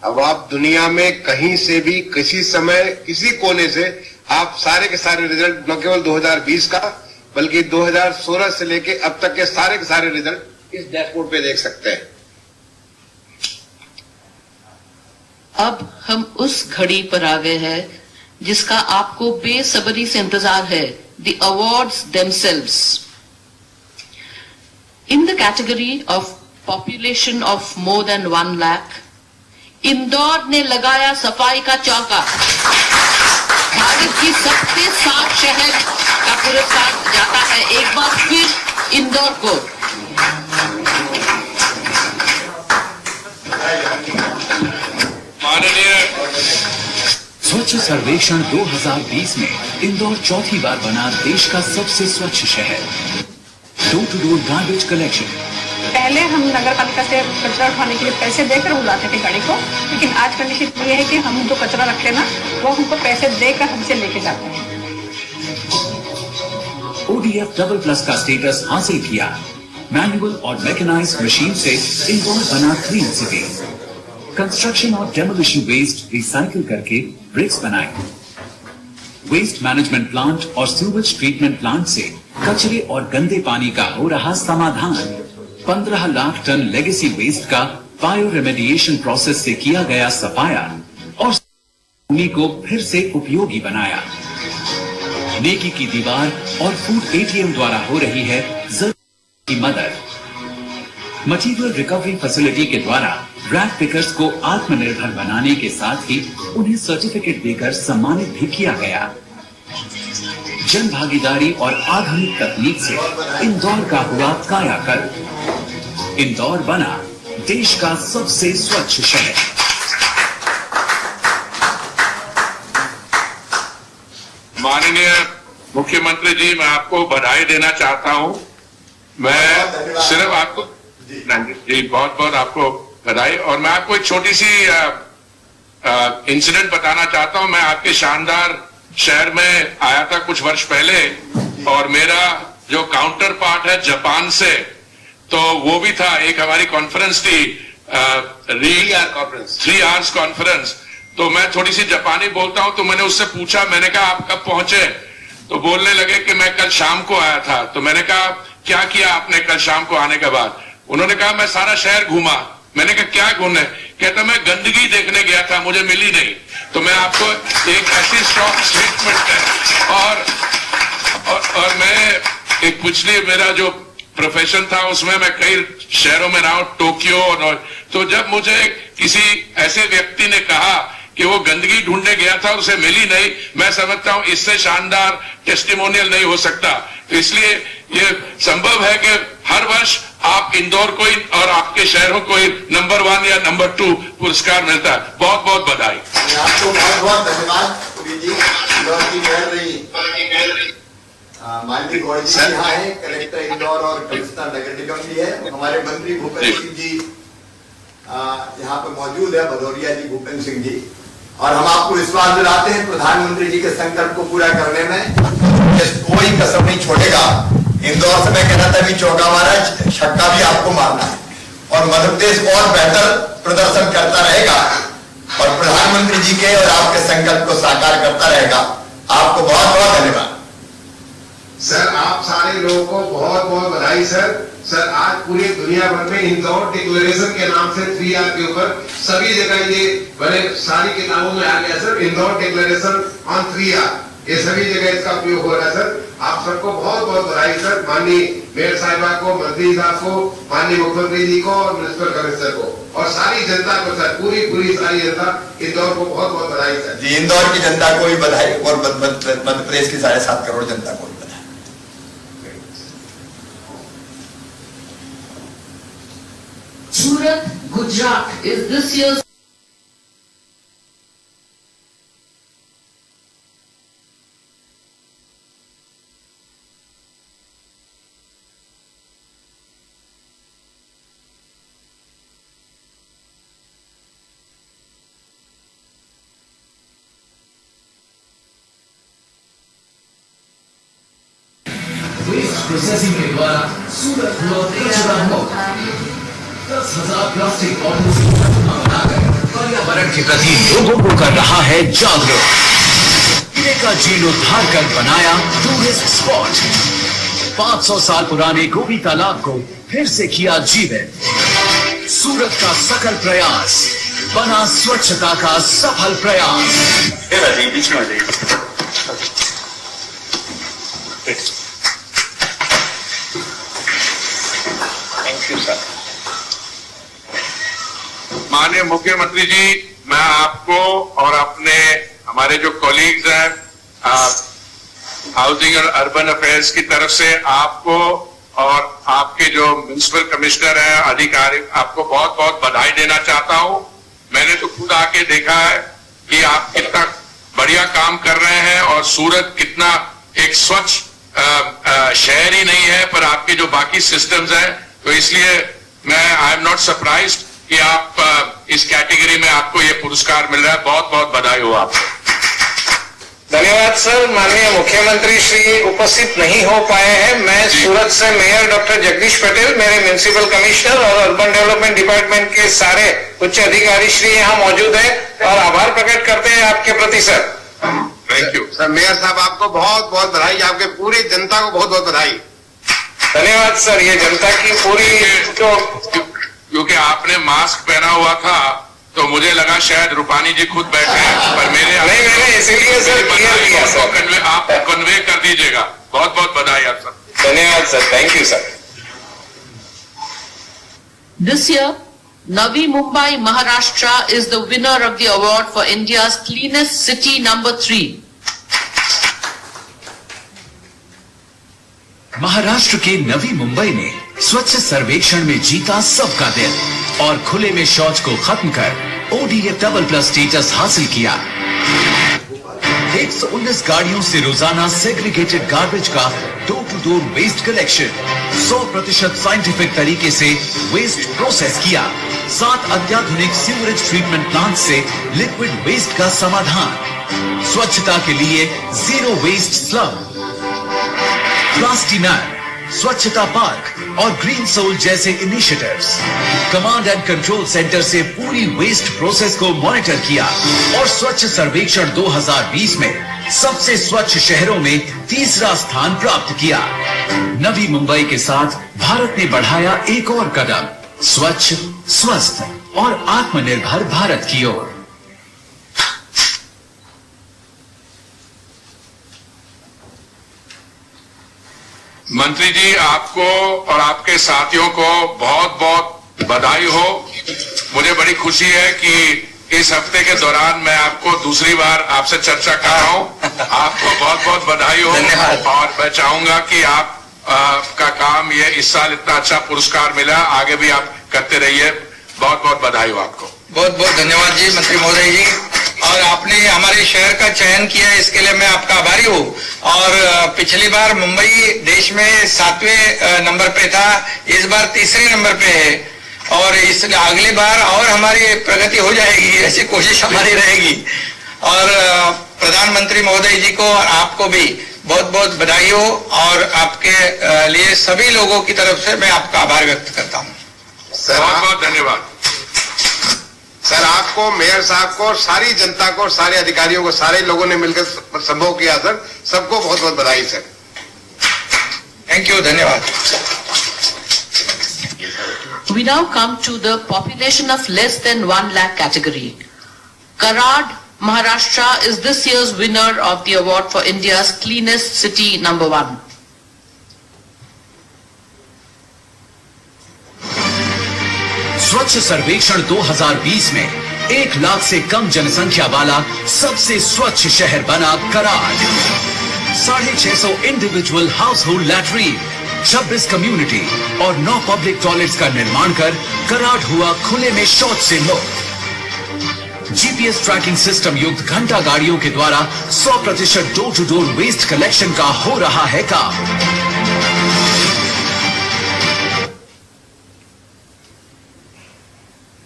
अब आप दुनिया में कहीं से भी किसी समय किसी कोने से आप सारे के सारे रिजल्ट न केवल 2020 का बल्कि 2016 से लेके अब तक के सारे रिजल्ट इस डैशबोर्ड पे देख सकते हैं। अब हम उस घड़ी पर आ गए हैं जिसका आपको बेसब्री से इंतजार है, the awards themselves. In the category of population of more than 1 lakh, Indore ने लगाया सफाई का चौका। भारत की सबसे साफ शहर का पुरस्कार जाता है एक बार फिर इंदौर को। स्वच्छ सर्वेक्षण 2020 में इंदौर चौथी बार बना देश का सबसे स्वच्छ शहर। Door to door garbage collection. पहले हम नगर पालिका से कचरा उठाने के लिए पैसे देकर बुलाते थे गाड़ी को, लेकिन आज कंडीशन ये है कि हम जो कचरा रखते हैं ना वो हमको पैसे देकर हमसे लेके जाते हैं। ODF++ का स्टेटस हासिल किया। मैनुअल और मैकेनाइज्ड मशीन से इंदौर बना क्लीन सिटी। कंस्ट्रक्शन और डेमोलिशन वेस्ट रिसाइकिल करके ब्रिक्स बनाए। वेस्ट मैनेजमेंट प्लांट और सीवेज ट्रीटमेंट प्लांट से कचरे और गंदे पानी का हो रहा समाधान। 15 लाख टन लेगेसी वेस्ट का बायो रेमेडिएशन प्रोसेस से किया गया सफाया और भूमि को फिर से उपयोगी बनाया। नेकी की दीवार और फूड एटीएम द्वारा हो रही है जरूरत की मदद। मटीरियल रिकवरी फैसिलिटी के द्वारा रैक पिकर्स को आत्मनिर्भर बनाने के साथ ही उन्हें सर्टिफिकेट देकर सम्मानित भी किया गया। जन भागीदारी और आधुनिक तकनीक से इंदौर का हुआ कायाकल्प। इंदौर बना देश का सबसे स्वच्छ शहर। माननीय मुख्यमंत्री जी, मैं आपको बधाई देना चाहता हूं। मैं सिर्फ आपको जी बहुत बहुत आपको बधाई। और मैं आपको एक छोटी सी इंसिडेंट बताना चाहता हूं। मैं आपके शानदार शहर में आया था कुछ वर्ष पहले और मेरा जो काउंटर पार्ट है जापान से, तो वो भी था। एक हमारी कॉन्फ्रेंस थी 3 आवर्स कॉन्फ्रेंस। तो मैं थोड़ी सी जापानी बोलता हूं, तो मैंने उससे पूछा, मैंने कहा आप कब पहुंचे? तो बोलने लगे कि मैं कल शाम को आया था। तो मैंने कहा क्या किया आपने कल शाम को आने के बाद? उन्होंने कहा मैं सारा शहर घूमा। मैंने कहा क्या घूमने? कहता मैं गंदगी देखने गया था, मुझे मिली नहीं। तो मैं आपको एक ऐसी स्ट्रॉन्ग स्टेटमेंट है। और मैं एक पिछले मेरा जो प्रोफेशन था उसमें मैं कई शहरों में रहा हूं, टोक्यो और तो जब मुझे किसी ऐसे व्यक्ति ने कहा कि वो गंदगी ढूंढने गया था, उसे मिली नहीं, मैं समझता हूं इससे शानदार टेस्टिमोनियल नहीं हो सकता। तो इसलिए ये संभव है कि हर वर्ष आप इंदौर को और आपके शहरों को नंबर 1 या नंबर 2 पुरस्कार मिलता है। बहुत बहुत बधाई। आपको बहुत बहुत धन्यवाद पुरी जी। इंदौर की मेयर रही माननीय गौरी जी यहाँ है, कलेक्टर इंदौर और कमिश्नर नगर निगम भी है। हमारे मंत्री भूपेंद्र सिंह जी यहाँ पे मौजूद है, भदौरिया जी भूपेंद्र सिंह जी। और हम आपको विश्वास दिलाते हैं प्रधानमंत्री जी के संकल्प को पूरा करने में कोई कसर नहीं छोड़ेगा। इंदौर से मैं कहना था भी चौका मारा, छक्का भी आपको मारना है और मध्य प्रदेश और बेहतर प्रदर्शन करता रहेगा और प्रधानमंत्री जी के और आपके संकल्प को साकार करता रहेगा। आपको बहुत बहुत धन्यवाद सर। आप सारे लोगों को बहुत बहुत बधाई सर। आज पूरी दुनिया भर में इंदौर डिक्लेरेशन के नाम से 3R के ऊपर सभी जगह ये बड़े सारी किताबों में आ गया sir. Indore declaration on 3R, ये सभी जगह इसका उपयोग हो रहा है सर। आप सबको बहुत बहुत बधाई सर। माननीय मेयर साहिबा को, मंत्री साहब को, माननीय मुख्यमंत्री जी को और म्युनिसिपल कमिश्नर को और सारी जनता को सर, पूरी सारी जनता इंदौर को बहुत बहुत बधाई सर जी। इंदौर की जनता को भी बधाई और मध्य प्रदेश की 7.5 करोड़ जनता को भी बधाई। Surat, Gujarat is this year's waste processing के द्वारा सूरत हुआ कचरा मुक्त। 10,000 प्लास्टिक बॉटल से बनाकर पर्यावरण के प्रति लोगों को कर रहा है जागरूक। किले का जीर्णोद्धार कर बनाया टूरिस्ट स्पॉट। 500 साल पुराने गोभी तालाब को फिर से किया जीवित। सूरत का सकल प्रयास बना स्वच्छता का सफल प्रयास। बीच में आ जाइए। Thank you sir. माननीय मुख्यमंत्री जी, मैं आपको और अपने हमारे जो कॉलीग्स हैं हाउसिंग और अर्बन अफेयर्स की तरफ से आपको और आपके जो म्युनिसिपल कमिश्नर हैं, अधिकारी, आपको बहुत बहुत बधाई देना चाहता हूं। मैंने तो खुद आके देखा है कि आप कितना बढ़िया काम कर रहे हैं और सूरत कितना एक स्वच्छ शहर ही नहीं है, पर आपके जो बाकी सिस्टम्स हैं, तो इसलिए मैं आई एम नॉट सरप्राइज्ड कि आप इस कैटेगरी में आपको ये पुरस्कार मिल रहा है। बहुत बहुत बधाई हो आपको। धन्यवाद सर। माननीय मुख्यमंत्री श्री उपस्थित नहीं हो पाए हैं। मैं सूरत से मेयर डॉक्टर जगदीश पटेल, मेरे म्युनिसिपल कमिश्नर और अर्बन डेवलपमेंट डिपार्टमेंट के सारे उच्च अधिकारी श्री यहाँ मौजूद हैं और आभार प्रकट करते हैं आपके प्रति sir. Thank you sir. Mayor साहब आपको बहुत बहुत बधाई, आपके पूरी जनता को बहुत बहुत बधाई। धन्यवाद सर। ये जनता की पूरी क्योंकि आपने मास्क पहना हुआ था तो मुझे लगा शायद रूपानी जी खुद बैठे हैं, पर मैंने इसीलिए सर क्लियर किया सर। आप कन्वे कर दीजिएगा। बहुत बहुत बधाई आप सर। धन्यवाद sir. Thank you sir. This year, Navi Mumbai, Maharashtra is the winner of the award for India's cleanest city #3. Maharashtra के नवी मुंबई ने स्वच्छ सर्वेक्षण में जीता सबका दिल और खुले में शौच को खत्म कर ODF डबल+ स्टेटस हासिल किया। 119 गाड़ियों से रोजाना सेग्रीगेटेड गार्बेज का door to door waste collection, 100% scientific तरीके से वेस्ट प्रोसेस किया, 7 अत्याधुनिक सीवरेज ट्रीटमेंट प्लांट से लिक्विड वेस्ट का समाधान, स्वच्छता के लिए जीरो वेस्ट स्लम, प्लास्टिमैन, स्वच्छता पार्क और ग्रीन सोल जैसे initiatives. Command and control centre से पूरी वेस्ट प्रोसेस को मॉनिटर किया और स्वच्छ सर्वेक्षण 2020 में सबसे स्वच्छ शहरों में तीसरा स्थान प्राप्त किया। नवी मुंबई के साथ भारत ने बढ़ाया एक और कदम स्वच्छ, स्वस्थ और आत्मनिर्भर भारत की ओर। मंत्री जी, आपको और आपके साथियों को बहुत बहुत बधाई हो। मुझे बड़ी खुशी है कि इस हफ्ते के दौरान मैं आपको दूसरी बार आपसे चर्चा कर रहा हूँ। आपको बहुत बहुत बधाई हो और मैं चाहूंगा कि आप का काम ये इस साल इतना अच्छा पुरस्कार मिला, आगे भी आप करते रहिए। बहुत बहुत बधाई हो आपको। बहुत बहुत धन्यवाद जी मंत्री महोदय जी। और आपने हमारे शहर का चयन किया, इसके लिए मैं आपका आभारी हूँ। और पिछली बार मुंबई देश में 7वें नंबर पे था, इस बार तीसरे नंबर पे है और इस अगली बार और हमारी प्रगति हो जाएगी, ऐसी कोशिश हमारी रहेगी। और प्रधानमंत्री महोदय जी को और आपको भी बहुत बहुत बधाई हो और आपके लिए सभी लोगों की तरफ से मैं आपका आभार व्यक्त करता हूँ। बहुत बहुत धन्यवाद सर। आपको, मेयर साहब को, सारी जनता को, सारे अधिकारियों को, सारे लोगों ने मिलकर संभव किया सर। सबको बहुत बहुत बधाई सर। Thank you. धन्यवाद। We now come to the population of less than 1 lakh category. Karad, Maharashtra is this year's winner of the award for India's cleanest city #1. स्वच्छ सर्वेक्षण 2020 में 1 लाख से कम जनसंख्या वाला सबसे स्वच्छ शहर बना Karad. 650 individual house hold latrine, 26 community और 9 पब्लिक टॉयलेट्स का निर्माण कर कराड हुआ खुले में शौच से मुक्त। GPS ट्रैकिंग सिस्टम युक्त घंटा गाड़ियों के द्वारा 100% door to door waste collection का हो रहा है काम।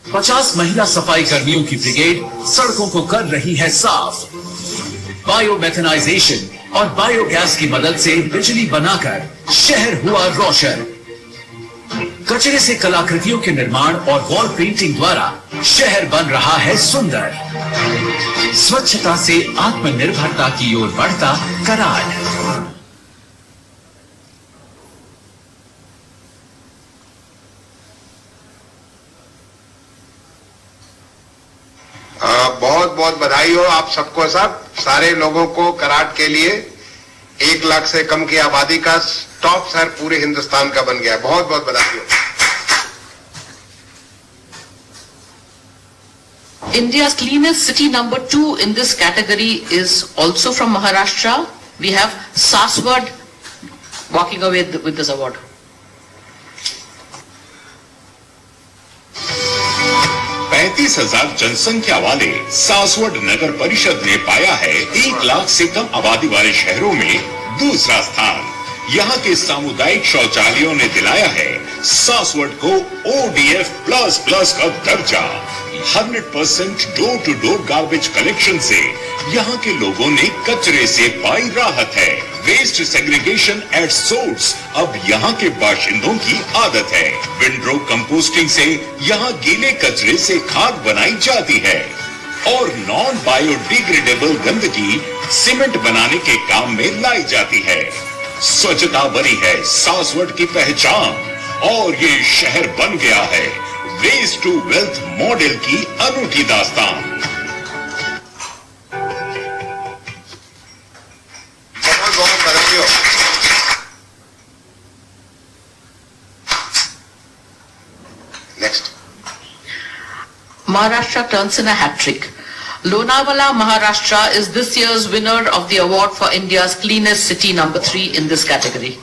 50 महिला सफाई कर्मियों की ब्रिगेड सड़कों को कर रही है साफ। बायोमेथेनाइजेशन और बायोगैस की मदद से बिजली बनाकर शहर हुआ रोशन। कचरे से कलाकृतियों के निर्माण और वॉल पेंटिंग द्वारा शहर बन रहा है सुंदर। स्वच्छता से आत्मनिर्भरता की ओर बढ़ता कराड। बहुत बहुत बधाई हो आप सबको सब, सारे लोगों को। कराड के लिए 1 लाख से कम की आबादी का टॉप शहर पूरे हिंदुस्तान का बन गया। बहुत बहुत बधाई हो। India's cleanest city #2 in this category is also from Maharashtra. We have Saswad walking away with this award. $35,000 जनसंख्या वाले सासवड नगर परिषद ने पाया है 1 लाख से कम आबादी वाले शहरों में दूसरा स्थान। यहाँ के सामुदायिक शौचालयों ने दिलाया है सासवड को ODF++ का दर्जा। 100% door to door garbage collection से यहाँ के लोगों ने कचरे से पाई राहत है। वेस्ट सेग्रीगेशन एट सोर्स अब यहाँ के बाशिंदों की आदत है। विंडरो कंपोस्टिंग से यहाँ गीले कचरे से खाद बनाई जाती है और नॉन बायोडिग्रेडेबल गंदगी सीमेंट बनाने के काम में लाई जाती है। स्वच्छता बनी है सासवड़ की पहचान और ये शहर बन गया है वेस्ट टू वेल्थ मॉडल की अनूठी दास्तान। बहुत तरक्की हो। Next. Maharashtra turns in a hat trick. Lonavala, Maharashtra is this year's winner of the award for India's cleanest city number 3 in this category.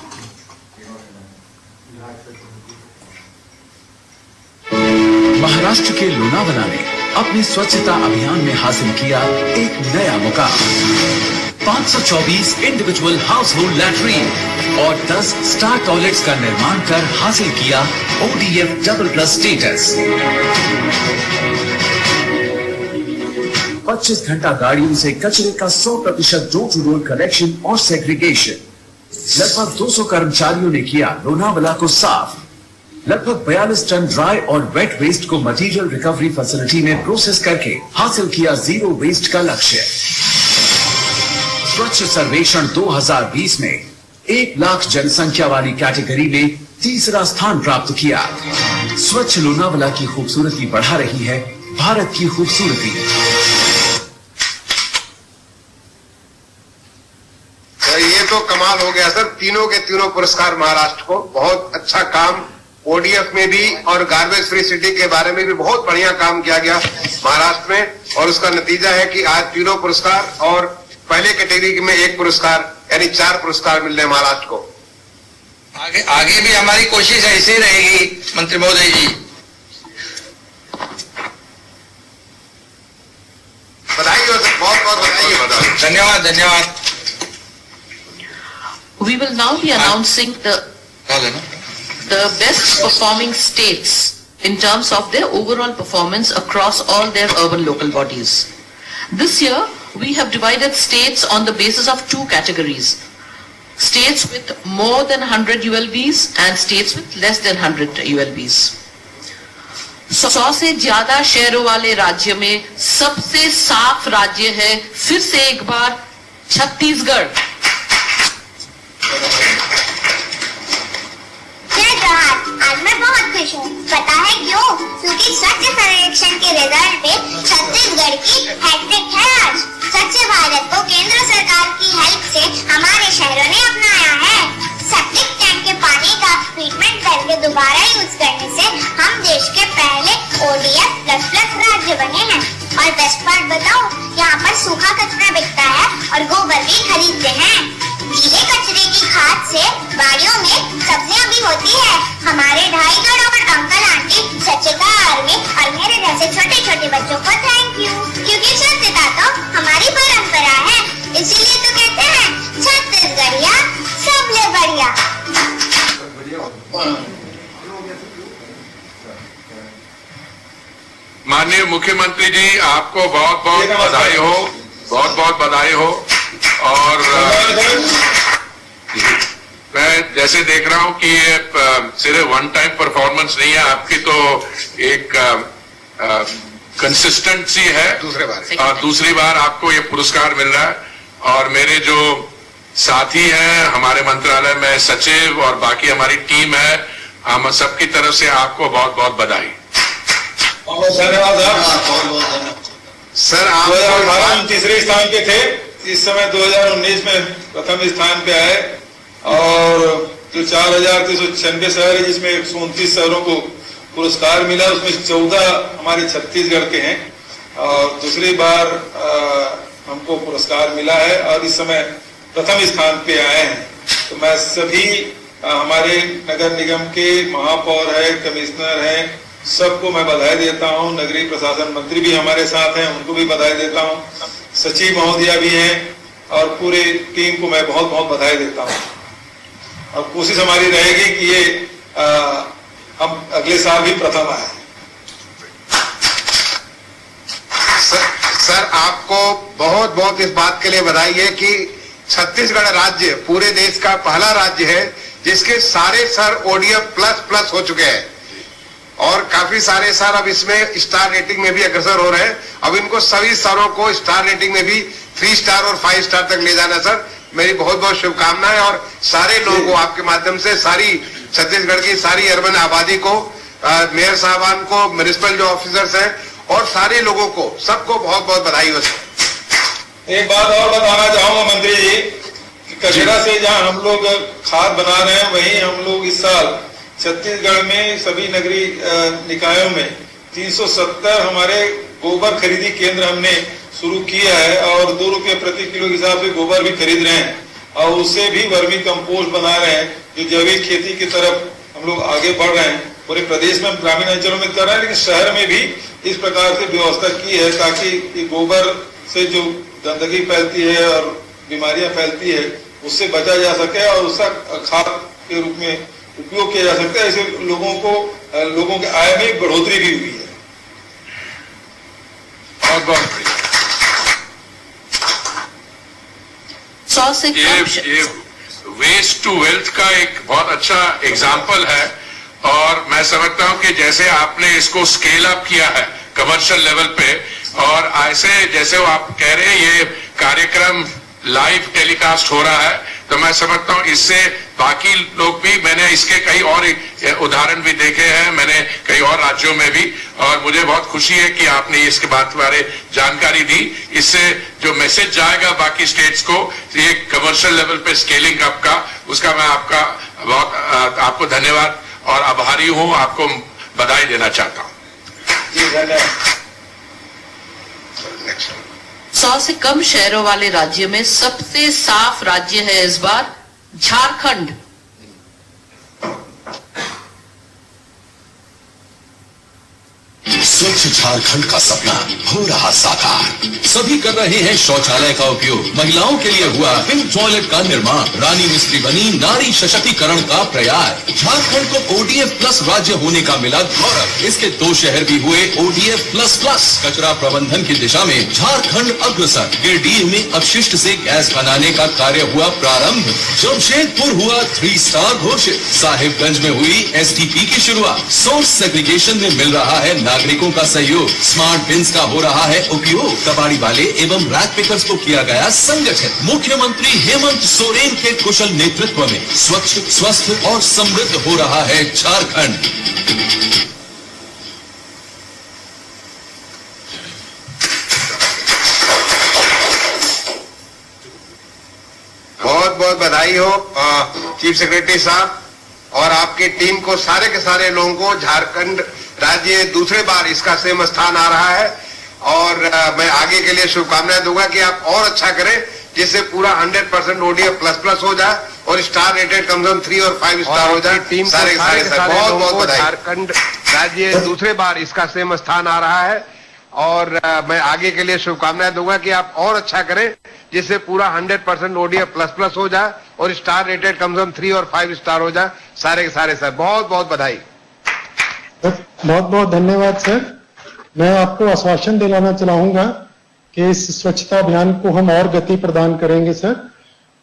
Maharashtra के लोनावला ने अपने स्वच्छता अभियान में हासिल किया एक नया मुकाम। 524 इंडिविजुअल हाउस होल्ड लैट्रिन और 10 स्टार टॉयलेट्स का निर्माण कर हासिल किया ODF डबल प्लस स्टेटस। 25 घंटा गाड़ियों से कचरे का 100% डोर टू डोर कलेक्शन और सेग्रीगेशन। लगभग 200 कर्मचारियों ने किया लोनावला को साफ। लगभग 42 टन ड्राई और वेट वेस्ट को मटेरियल रिकवरी फैसिलिटी में प्रोसेस करके हासिल किया जीरो वेस्ट का लक्ष्य। स्वच्छ सर्वेक्षण 2020 में 1 लाख जनसंख्या वाली कैटेगरी में तीसरा स्थान प्राप्त किया। स्वच्छ लोनावला की खूबसूरती बढ़ा रही है भारत की खूबसूरती। ये तो कमाल हो गया सर, तीनों के तीनों पुरस्कार महाराष्ट्र को। बहुत अच्छा काम ODF में भी और गार्बेज फ्री सिटी के बारे में भी बहुत बढ़िया काम किया गया महाराष्ट्र में, और उसका नतीजा है कि आज तीनों पुरस्कार और पहले कैटेगरी में 1 पुरस्कार यानी 4 पुरस्कार मिल रहे महाराष्ट्र को। आगे भी हमारी कोशिश ऐसी रहेगी मंत्री महोदय जी। बधाई हो सर, बहुत बहुत बधाई हो। धन्यवाद धन्यवाद। We will now be announcing the best performing states in terms of their overall performance across all their urban local bodies. This year, we have divided states on the basis of 2 categories. States with more than 100 ULBs and states with less than 100 ULBs. 100 से ज्यादा शहरों वाले राज्य में सबसे साफ राज्य है फिर से एक बार छत्तीसगढ़। आज मैं बहुत खुश हूँ। पता है क्यों? क्योंकि स्वच्छ सर्वेक्षण के रिजल्ट पे छत्तीसगढ़ की हैट्रिक है आज। स्वच्छ भारत को केंद्र सरकार की हेल्प से हमारे शहरों ने अपनाया है। सेप्टिक टैंक के पानी का ट्रीटमेंट करके दोबारा यूज करने से हम देश के पहले ODF++ राज्य बने हैं। और बेस्ट पार्ट बताऊं, यहाँ पर सूखा कचरा बिकता है और गोबर भी खरीदते हैं। गीले कचरे की खाद से बाड़ियों में सब्जियां भी होती है। हमारे 2.5 करोड़ अंकल आंटी स्वच्छता आर्मी और मेरे जैसे छोटे छोटे बच्चों को थैंक यू, क्योंकि स्वच्छता तो हमारी परंपरा है। इसीलिए तो कहते हैं छत्तीसगढ़िया सबले बढ़िया। माननीय मुख्यमंत्री जी, आपको बहुत बहुत बधाई हो, बहुत बहुत बधाई हो। और मैं जैसे देख रहा हूं कि ये सिर्फ वन टाइम परफॉर्मेंस नहीं है आपकी, तो एक कंसिस्टेंसी है। दूसरी बार आपको ये पुरस्कार मिल रहा है। और मेरे जो साथी हैं हमारे मंत्रालय में सचिव और बाकी हमारी टीम है, हम सबकी तरफ से आपको बहुत बहुत बधाई। धन्यवाद सर। आप 2018 में तीसरे स्थान पे थे, इस समय 2019 में प्रथम स्थान पे आए। और जो 4,396 शहर है जिसमें 129 शहरों को पुरस्कार मिला, उसमें 14 हमारे छत्तीसगढ़ के हैं और दूसरी बार हमको पुरस्कार मिला है और इस समय प्रथम स्थान पे आए हैं। तो मैं सभी हमारे नगर निगम के महापौर है, कमिश्नर हैं, सबको मैं बधाई देता हूं। नगरीय प्रशासन मंत्री भी हमारे साथ हैं, उनको भी बधाई देता हूं। सचिव महोदया भी हैं और पूरे टीम को मैं बहुत बहुत बधाई देता हूं। और कोशिश हमारी रहेगी कि ये हम अगले साल भी प्रथम आए। सर आपको बहुत बहुत इस बात के लिए बधाई है कि छत्तीसगढ़ राज्य पूरे देश का पहला राज्य है जिसके सारे शहर ODF++ हो चुके हैं। और काफी सारे सर अब इसमें स्टार रेटिंग में भी अग्रसर हो रहे हैं। अब इनको सभी सरों को स्टार रेटिंग में भी 3 स्टार और 5 स्टार तक ले जाना सर। मेरी बहुत बहुत शुभकामनाएं और सारे लोगों को आपके माध्यम से सारी छत्तीसगढ़ की सारी अर्बन आबादी को, मेयर साहबान को, म्युनिसिपल जो ऑफिसर्स हैं और सारे लोगों को, सबको बहुत बहुत बधाई हो सर। एक बात और बताना चाहूंगा मंत्री जी, कचरा से जहां हम लोग खाद बना रहे हैं, वहीं हम लोग इस साल छत्तीसगढ़ में सभी नगरीय निकायों में 370 हमारे गोबर खरीदी केंद्र हमने शुरू किया है और 2 रुपये प्रति किलो के हिसाब से गोबर भी खरीद रहे हैं और उससे भी वर्मी कंपोस्ट बना रहे हैं, जो जैविक खेती की तरफ हम लोग आगे बढ़ रहे हैं। पूरे प्रदेश में ग्रामीण अंचलों में कर रहे हैं, लेकिन शहर में भी इस प्रकार से व्यवस्था की है ताकि गोबर से जो गंदगी फैलती है और बीमारियां फैलती है उससे बचा जा सके और उसका खाद के रूप में उपयोग किया जा सकता है। ऐसे लोगों के आय में बढ़ोतरी भी हुई है। बहुत ये वेस्ट टू वेल्थ का एक बहुत अच्छा एग्जाम्पल है और मैं समझता हूं कि जैसे आपने इसको स्केल अप किया है कमर्शियल लेवल पे और ऐसे जैसे वो आप कह रहे हैं ये कार्यक्रम लाइव टेलीकास्ट हो रहा है, तो मैं समझता हूं इससे बाकी लोग भी, मैंने इसके कई और उदाहरण भी देखे हैं, मैंने कई और राज्यों में भी, और मुझे बहुत खुशी है कि आपने इसके बारे जानकारी दी। इससे जो मैसेज जाएगा बाकी स्टेट्स को ये कमर्शियल लेवल पे स्केलिंग अप का, उसका मैं आपको धन्यवाद और आभारी हूं, आपको बधाई देना चाहता हूं। 100 से कम शहरों वाले राज्य में सबसे साफ राज्य है इस बार झारखंड। स्वच्छ झारखंड का सपना हो रहा साकार। सभी कर रहे हैं शौचालय का उपयोग। महिलाओं के लिए हुआ पिंक टॉयलेट का निर्माण। रानी मिस्त्री बनी नारी सशक्तिकरण का प्रयास। झारखंड को ODF प्लस राज्य होने का मिला गौरव। इसके 2 शहर भी हुए ODF प्लस प्लस। कचरा प्रबंधन की दिशा में झारखंड अग्रसर। गिरडीह में अपशिष्ट से गैस बनाने का कार्य हुआ प्रारंभ। जमशेदपुर हुआ 3 स्टार घोषित। साहिबगंज में हुई SDP की शुरुआत। सोर्स सेग्रीगेशन में मिल रहा है नागरिकों का सहयोग। स्मार्ट बिन्स का हो रहा है उपयोग। कबाड़ी वाले एवं रैक पिकर्स को किया गया संगठित। मुख्यमंत्री हेमंत सोरेन के कुशल नेतृत्व में स्वच्छ, स्वस्थ और समृद्ध हो रहा है झारखंड। बहुत बहुत बधाई हो चीफ सेक्रेटरी साहब और आपकी टीम को, सारे के सारे लोगों को। झारखंड राज्य दूसरे बार इसका सेम स्थान आ रहा है और मैं आगे के लिए शुभकामनाएं दूंगा कि आप और अच्छा करें, जिससे पूरा 100% ODF प्लस प्लस हो जाए और स्टार रेटेड कम से कम 3 और 5 स्टार हो जाए। टीम सारे बहुत बहुत बधाई। झारखंड राज्य दूसरे बार इसका सेम स्थान आ रहा है और मैं आगे के लिए शुभकामनाएं दूंगा कि आप और अच्छा करें, जिससे पूरा 100% ODF प्लस प्लस हो जाए और स्टार रेटेड कम से कम 3 और 5 स्टार हो जाए। सारे के सारे सर बहुत बहुत बधाई। बहुत बहुत धन्यवाद सर। मैं आपको आश्वासन दिलाना चाहूंगा कि इस स्वच्छता अभियान को हम और गति प्रदान करेंगे सर।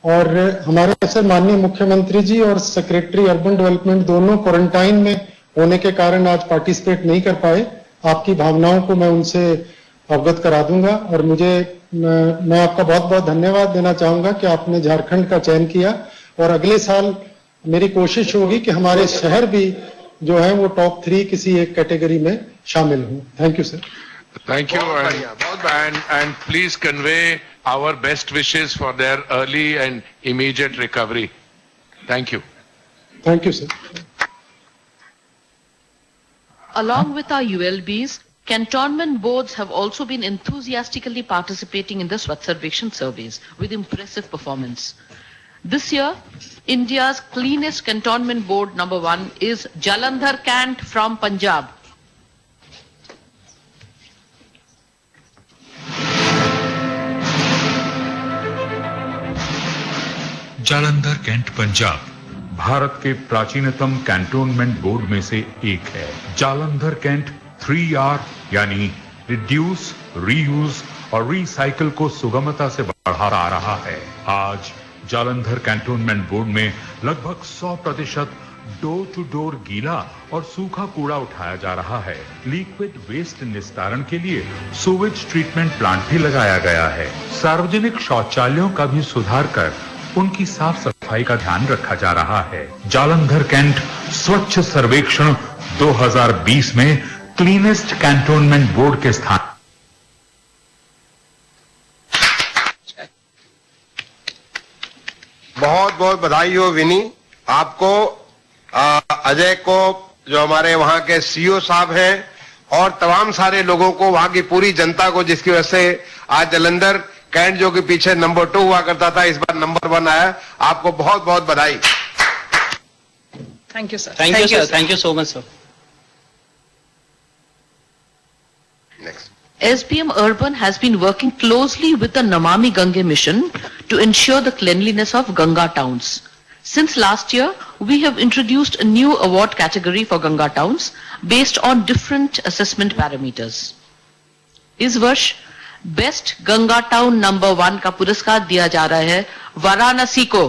और हमारे सर माननीय मुख्यमंत्री जी और सेक्रेटरी अर्बन डेवलपमेंट दोनों क्वारंटाइन में होने के कारण आज पार्टिसिपेट नहीं कर पाए। आपकी भावनाओं को मैं उनसे अवगत करा दूंगा और मैं आपका बहुत बहुत धन्यवाद देना चाहूंगा कि आपने झारखंड का चयन किया और अगले साल मेरी कोशिश होगी कि हमारे शहर भी जो है वो टॉप 3 किसी एक कैटेगरी में शामिल हों। Thank you sir. Thank you and please convey our best wishes for their early and immediate recovery. Thank you. Thank you sir. Along with our ULBs, cantonment boards have also been enthusiastically participating in the Swachh Sarvekshan surveys with impressive performance. This year, India's cleanest cantonment board number 1 is Jalandhar Cant from Punjab. Jalandhar Cantt Punjab Bharat के प्राचीनतम cantonment board में से एक है। Jalandhar cantt 3R यानी reduce, reuse और recycle को सुगमता से बढ़ा रहा है। आज जालंधर कैंटोनमेंट बोर्ड में लगभग 100% डोर टू डोर गीला और सूखा कूड़ा उठाया जा रहा है। लिक्विड वेस्ट निस्तारण के लिए सूवेज ट्रीटमेंट प्लांट भी लगाया गया है। सार्वजनिक शौचालयों का भी सुधार कर उनकी साफ सफाई का ध्यान रखा जा रहा है। जालंधर कैंट स्वच्छ सर्वेक्षण 2020 में क्लीनेस्ट कैंटोनमेंट बोर्ड के स्थान। बहुत बहुत बधाई हो विनी आपको, अजय को, जो हमारे वहां के सीईओ साहब हैं, और तमाम सारे लोगों को, वहां की पूरी जनता को, जिसकी वजह से आज जालंधर कैंट जो कि पीछे नंबर 2 हुआ करता था, इस बार नंबर 1 आया। आपको बहुत बहुत बधाई। Thank you sir. Thank you sir. Thank you so much sir. SBM Urban has been working closely with the Namami Gange mission to ensure the cleanliness of Ganga towns. Since last year, we have introduced a new award category for Ganga towns based on different assessment parameters. इस वर्ष best Ganga town number 1 का पुरस्कार दिया जा रहा है वाराणसी को।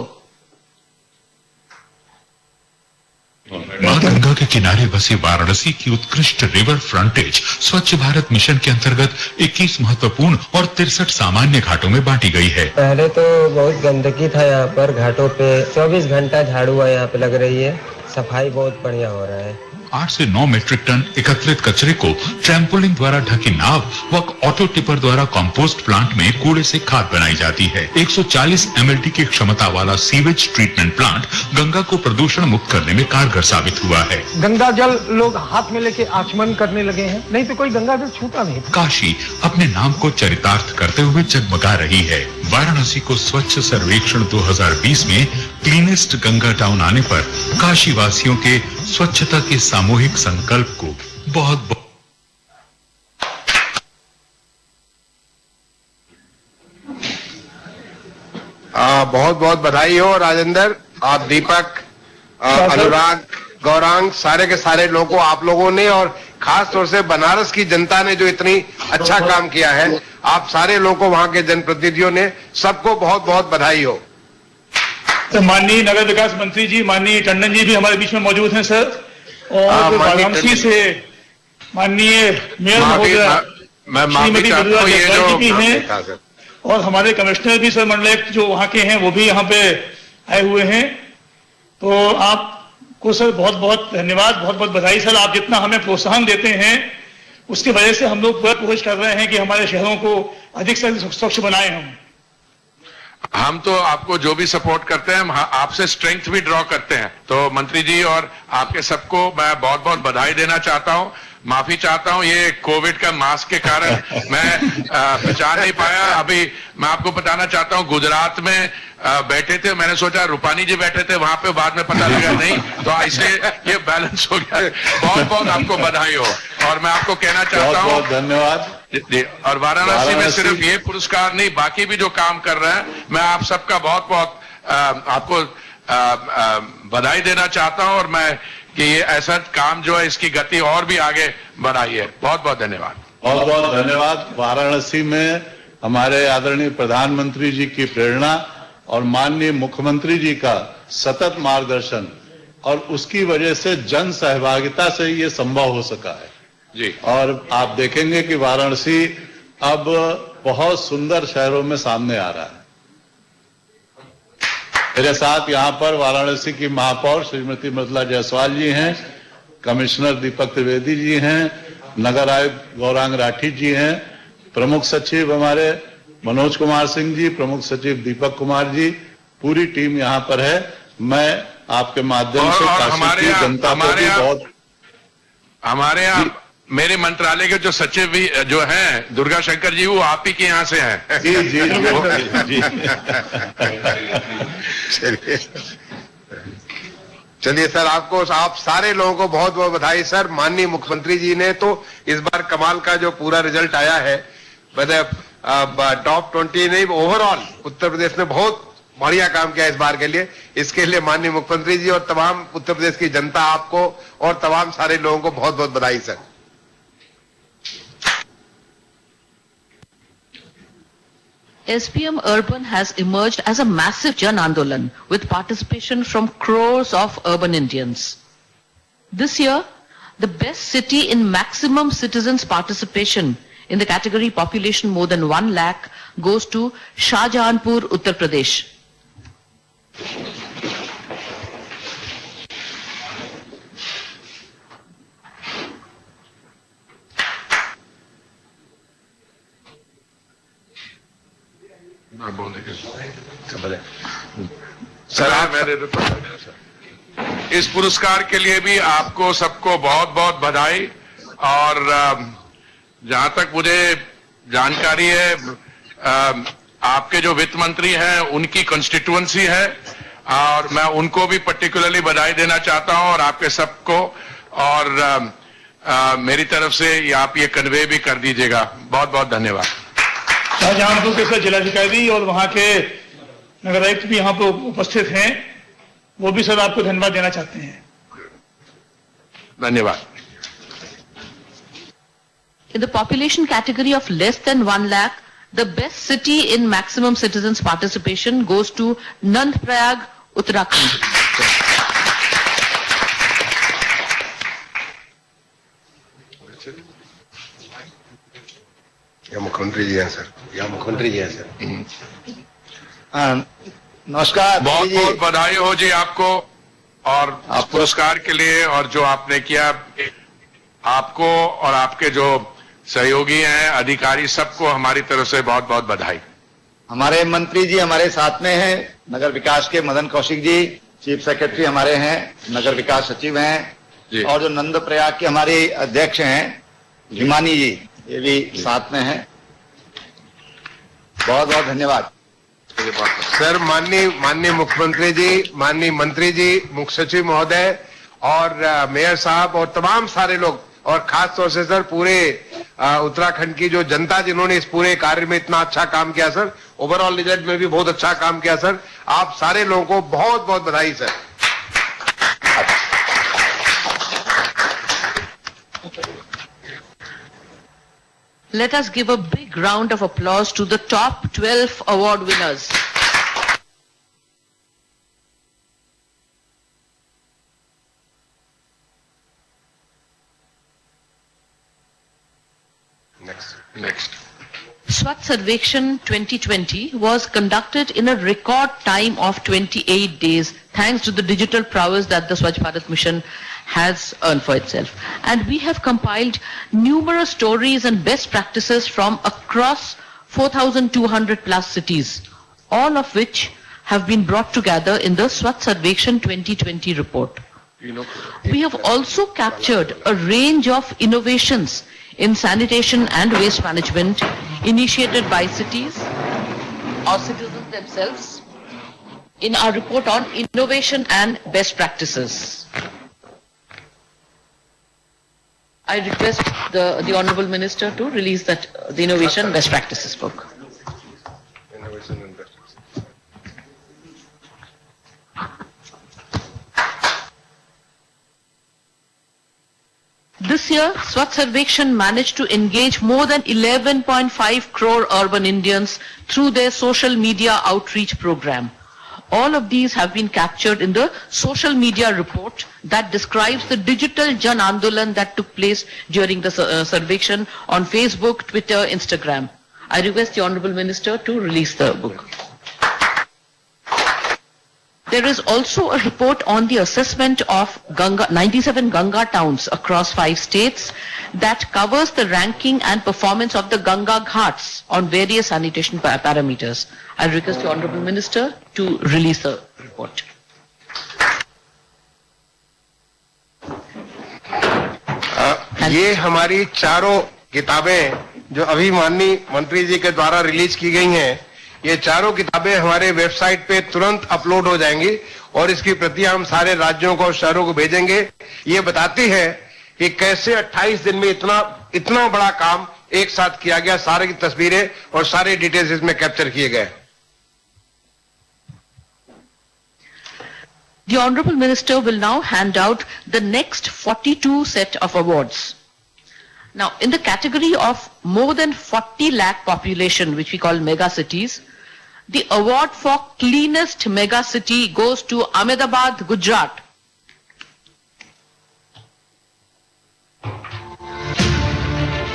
मां गंगा के किनारे बसे वाराणसी की उत्कृष्ट रिवर फ्रंटेज स्वच्छ भारत मिशन के अंतर्गत 21 महत्वपूर्ण और 63 सामान्य घाटों में बांटी गई है। पहले तो बहुत गंदगी था यहाँ पर घाटों पे, 24 घंटा झाड़ू यहाँ पे लग रही है, सफाई बहुत बढ़िया हो रहा है। 8 से 9 मीट्रिक टन एकत्रित कचरे को ट्रैम्पोलिन द्वारा ढकी नाव व ऑटो टिपर द्वारा कंपोस्ट प्लांट में कूड़े से खाद बनाई जाती है। 140 MLT की क्षमता वाला सीवेज ट्रीटमेंट प्लांट गंगा को प्रदूषण मुक्त करने में कारगर साबित हुआ है। गंगा जल लोग हाथ में लेके आचमन करने लगे हैं, नहीं तो कोई गंगा जल छूता नहीं। काशी अपने नाम को चरितार्थ करते हुए जगमगा रही है। वाराणसी को स्वच्छ सर्वेक्षण 2020 में क्लीनेस्ट गंगा टाउन आने पर काशी वासियों के स्वच्छता के सामूहिक संकल्प को बहुत बहुत बहुत बधाई हो राजेंद्र। आप दीपक, अनुराग, गौरांग, सारे के सारे लोगों को, आप लोगों ने और खास तौर से बनारस की जनता ने जो इतनी अच्छा काम किया है, आप सारे लोगों को, वहां के जनप्रतिनिधियों ने, सबको बहुत बहुत बधाई हो। तो माननीय नगर विकास मंत्री जी, माननीय टंडन जी भी हमारे बीच में मौजूद हैं सर, और वाराणसी से माननीय मेयर महोदय श्रीमती बिरला जयपाल जी भी हैं, और हमारे कमिश्नर भी सर मंडलेक जो वहां के हैं वो भी यहाँ पे आए हुए हैं। तो आपको सर बहुत बहुत धन्यवाद, बहुत बहुत बधाई सर। आप जितना हमें प्रोत्साहन देते हैं उसकी वजह से हम लोग पूरा कोशिश कर रहे हैं कि हमारे शहरों को अधिक से अधिक स्वच्छ बनाए। हम तो आपको जो भी सपोर्ट करते हैं, हम आपसे स्ट्रेंथ भी ड्रॉ करते हैं। तो मंत्री जी और आपके सबको मैं बहुत बहुत बधाई देना चाहता हूं, माफी चाहता हूं, ये कोविड का मास्क के कारण मैं पहचान नहीं पाया। अभी मैं आपको बताना चाहता हूं, गुजरात में बैठे थे, मैंने सोचा रूपानी जी बैठे थे वहां पे, बाद में पता लगा नहीं, तो इसलिए ये बैलेंस हो गया। बहुत बहुत आपको बधाई हो, और मैं आपको कहना चाहता हूं बहुत धन्यवाद। और वाराणसी में सिर्फ ये पुरस्कार नहीं, बाकी भी जो काम कर रहे हैं, मैं आप सबका बहुत बहुत आपको बधाई देना चाहता हूं, और मैं कि ये ऐसा काम जो है इसकी गति और भी आगे बढ़ाई है। बहुत बहुत धन्यवाद। बहुत बहुत धन्यवाद। वाराणसी में हमारे आदरणीय प्रधानमंत्री जी की प्रेरणा और माननीय मुख्यमंत्री जी का सतत मार्गदर्शन, और उसकी वजह से जन सहभागिता से ये संभव हो सका है जी। और आप देखेंगे कि वाराणसी अब बहुत सुंदर शहरों में सामने आ रहा है। मेरे साथ यहाँ पर वाराणसी की महापौर श्रीमती मृदुला जायसवाल जी हैं, कमिश्नर दीपक त्रिवेदी जी हैं, नगर आयुक्त गौरांग राठी जी हैं, प्रमुख सचिव हमारे मनोज कुमार सिंह जी, प्रमुख सचिव दीपक कुमार जी, पूरी टीम यहाँ पर है। मैं आपके माध्यम से काशी की जनता को भी बहुत, हमारे यहाँ मेरे मंत्रालय के जो सचिव भी जो हैं दुर्गा शंकर जी, वो आप ही के यहाँ से हैं। जी जी जी। चलिए सर, आपको, आप सारे लोगों को बहुत बहुत बधाई सर। माननीय मुख्यमंत्री जी ने तो इस बार कमाल का जो पूरा रिजल्ट आया है, टॉप 20 नहीं, ओवरऑल उत्तर प्रदेश ने बहुत बढ़िया काम किया इस बार के लिए। इसके लिए माननीय मुख्यमंत्री जी और तमाम उत्तर प्रदेश की जनता, आपको और तमाम सारे लोगों को बहुत बहुत बधाई sir. SBM Urban has emerged as a massive Jan Andolan with participation from crores of urban Indians. This year, the best city in maximum citizens' participation in the category population more than 1 lakh goes to Shahjahanpur, Uttar Pradesh. इस पुरस्कार के लिए भी आपको सबको बहुत बहुत बधाई। और जहां तक मुझे जानकारी है, आपके जो वित्त मंत्री हैं उनकी कंस्टिट्यूएंसी है और मैं उनको भी पर्टिकुलरली बधाई देना चाहता हूं और आपके सबको, और मेरी तरफ से आप ये कन्वे भी कर दीजिएगा। बहुत बहुत धन्यवाद। शाहजहांपुर के जिलाधिकारी और वहां के नगर आयुक्त भी यहाँ पर उपस्थित हैं, वो भी सर आपको धन्यवाद देना चाहते हैं। धन्यवाद। In the population category of less than 1 lakh, the best city in maximum citizens participation goes to Nandprayag, Uttarakhand. या मुख्यमंत्री जी हैं सर, या मुख्यमंत्री जी हैं सर। नमस्कार। बहुत बहुत बधाई हो जी आपको और इस पुरस्कार के लिए, और जो आपने किया, आपको और आपके जो सहयोगी हैं, अधिकारी, सबको हमारी तरफ से बहुत बहुत बधाई। हमारे मंत्री जी हमारे साथ में हैं, नगर विकास के मदन कौशिक जी, चीफ सेक्रेटरी हमारे हैं, नगर विकास सचिव हैं, और जो नंद प्रयाग के हमारे अध्यक्ष हैं हिमानी जी, ये भी साथ में हैं। बहुत बहुत धन्यवाद सर। माननीय मुख्यमंत्री जी, माननीय मंत्री जी, मुख्य सचिव महोदय और मेयर साहब और तमाम सारे लोग, और खास तौर से सर पूरे उत्तराखंड की जो जनता जिन्होंने इस पूरे कार्य में इतना अच्छा काम किया सर, ओवरऑल रिजल्ट में भी बहुत अच्छा काम किया सर। आप सारे लोगों को बहुत बहुत बधाई sir. Let us give a big round of applause to the top 12 award winners. Next. Swachh Sarvekshan 2020 was conducted in a record time of 28 days thanks to the digital prowess that the Swachh Bharat Mission has earned for itself. And we have compiled numerous stories and best practices from across 4,200 plus cities, all of which have been brought together in the Swachh Sarvekshan 2020 report. We have also captured a range of innovations in sanitation and waste management initiated by cities or citizens themselves in our report on innovation and best practices. I request the Honourable Minister to release the Innovation Best Practices book. Innovation and best practices. This year, Swachh Sarvekshan managed to engage more than 11.5 crore urban Indians through their social media outreach program. All of these have been captured in the social media report that describes the digital Jan Andolan that took place during the Sarvekshan on Facebook, Twitter, Instagram. I request the Honourable Minister to release the book. There is also a report on the assessment of 97 Ganga towns across 5 states that covers the ranking and performance of the Ganga Ghats on various sanitation parameters. I request the Honourable Minister to release the report. ये हमारी चारों किताबें जो अभी माननीय मंत्री जी के द्वारा रिलीज की गई हैं, ये चारों किताबें हमारे वेबसाइट पे तुरंत अपलोड हो जाएंगी और इसकी प्रतियां हम सारे राज्यों को और शहरों को भेजेंगे। ये बताती है कि कैसे 28 दिन में इतना बड़ा काम एक साथ किया गया, सारे की तस्वीरें और सारे डिटेल्स इसमें कैप्चर किए गए। The Honourable Minister will now hand out the next 42 set of awards. Now, in the category of more than 40 lakh population, which we call mega cities, the award for cleanest mega city goes to Ahmedabad, Gujarat.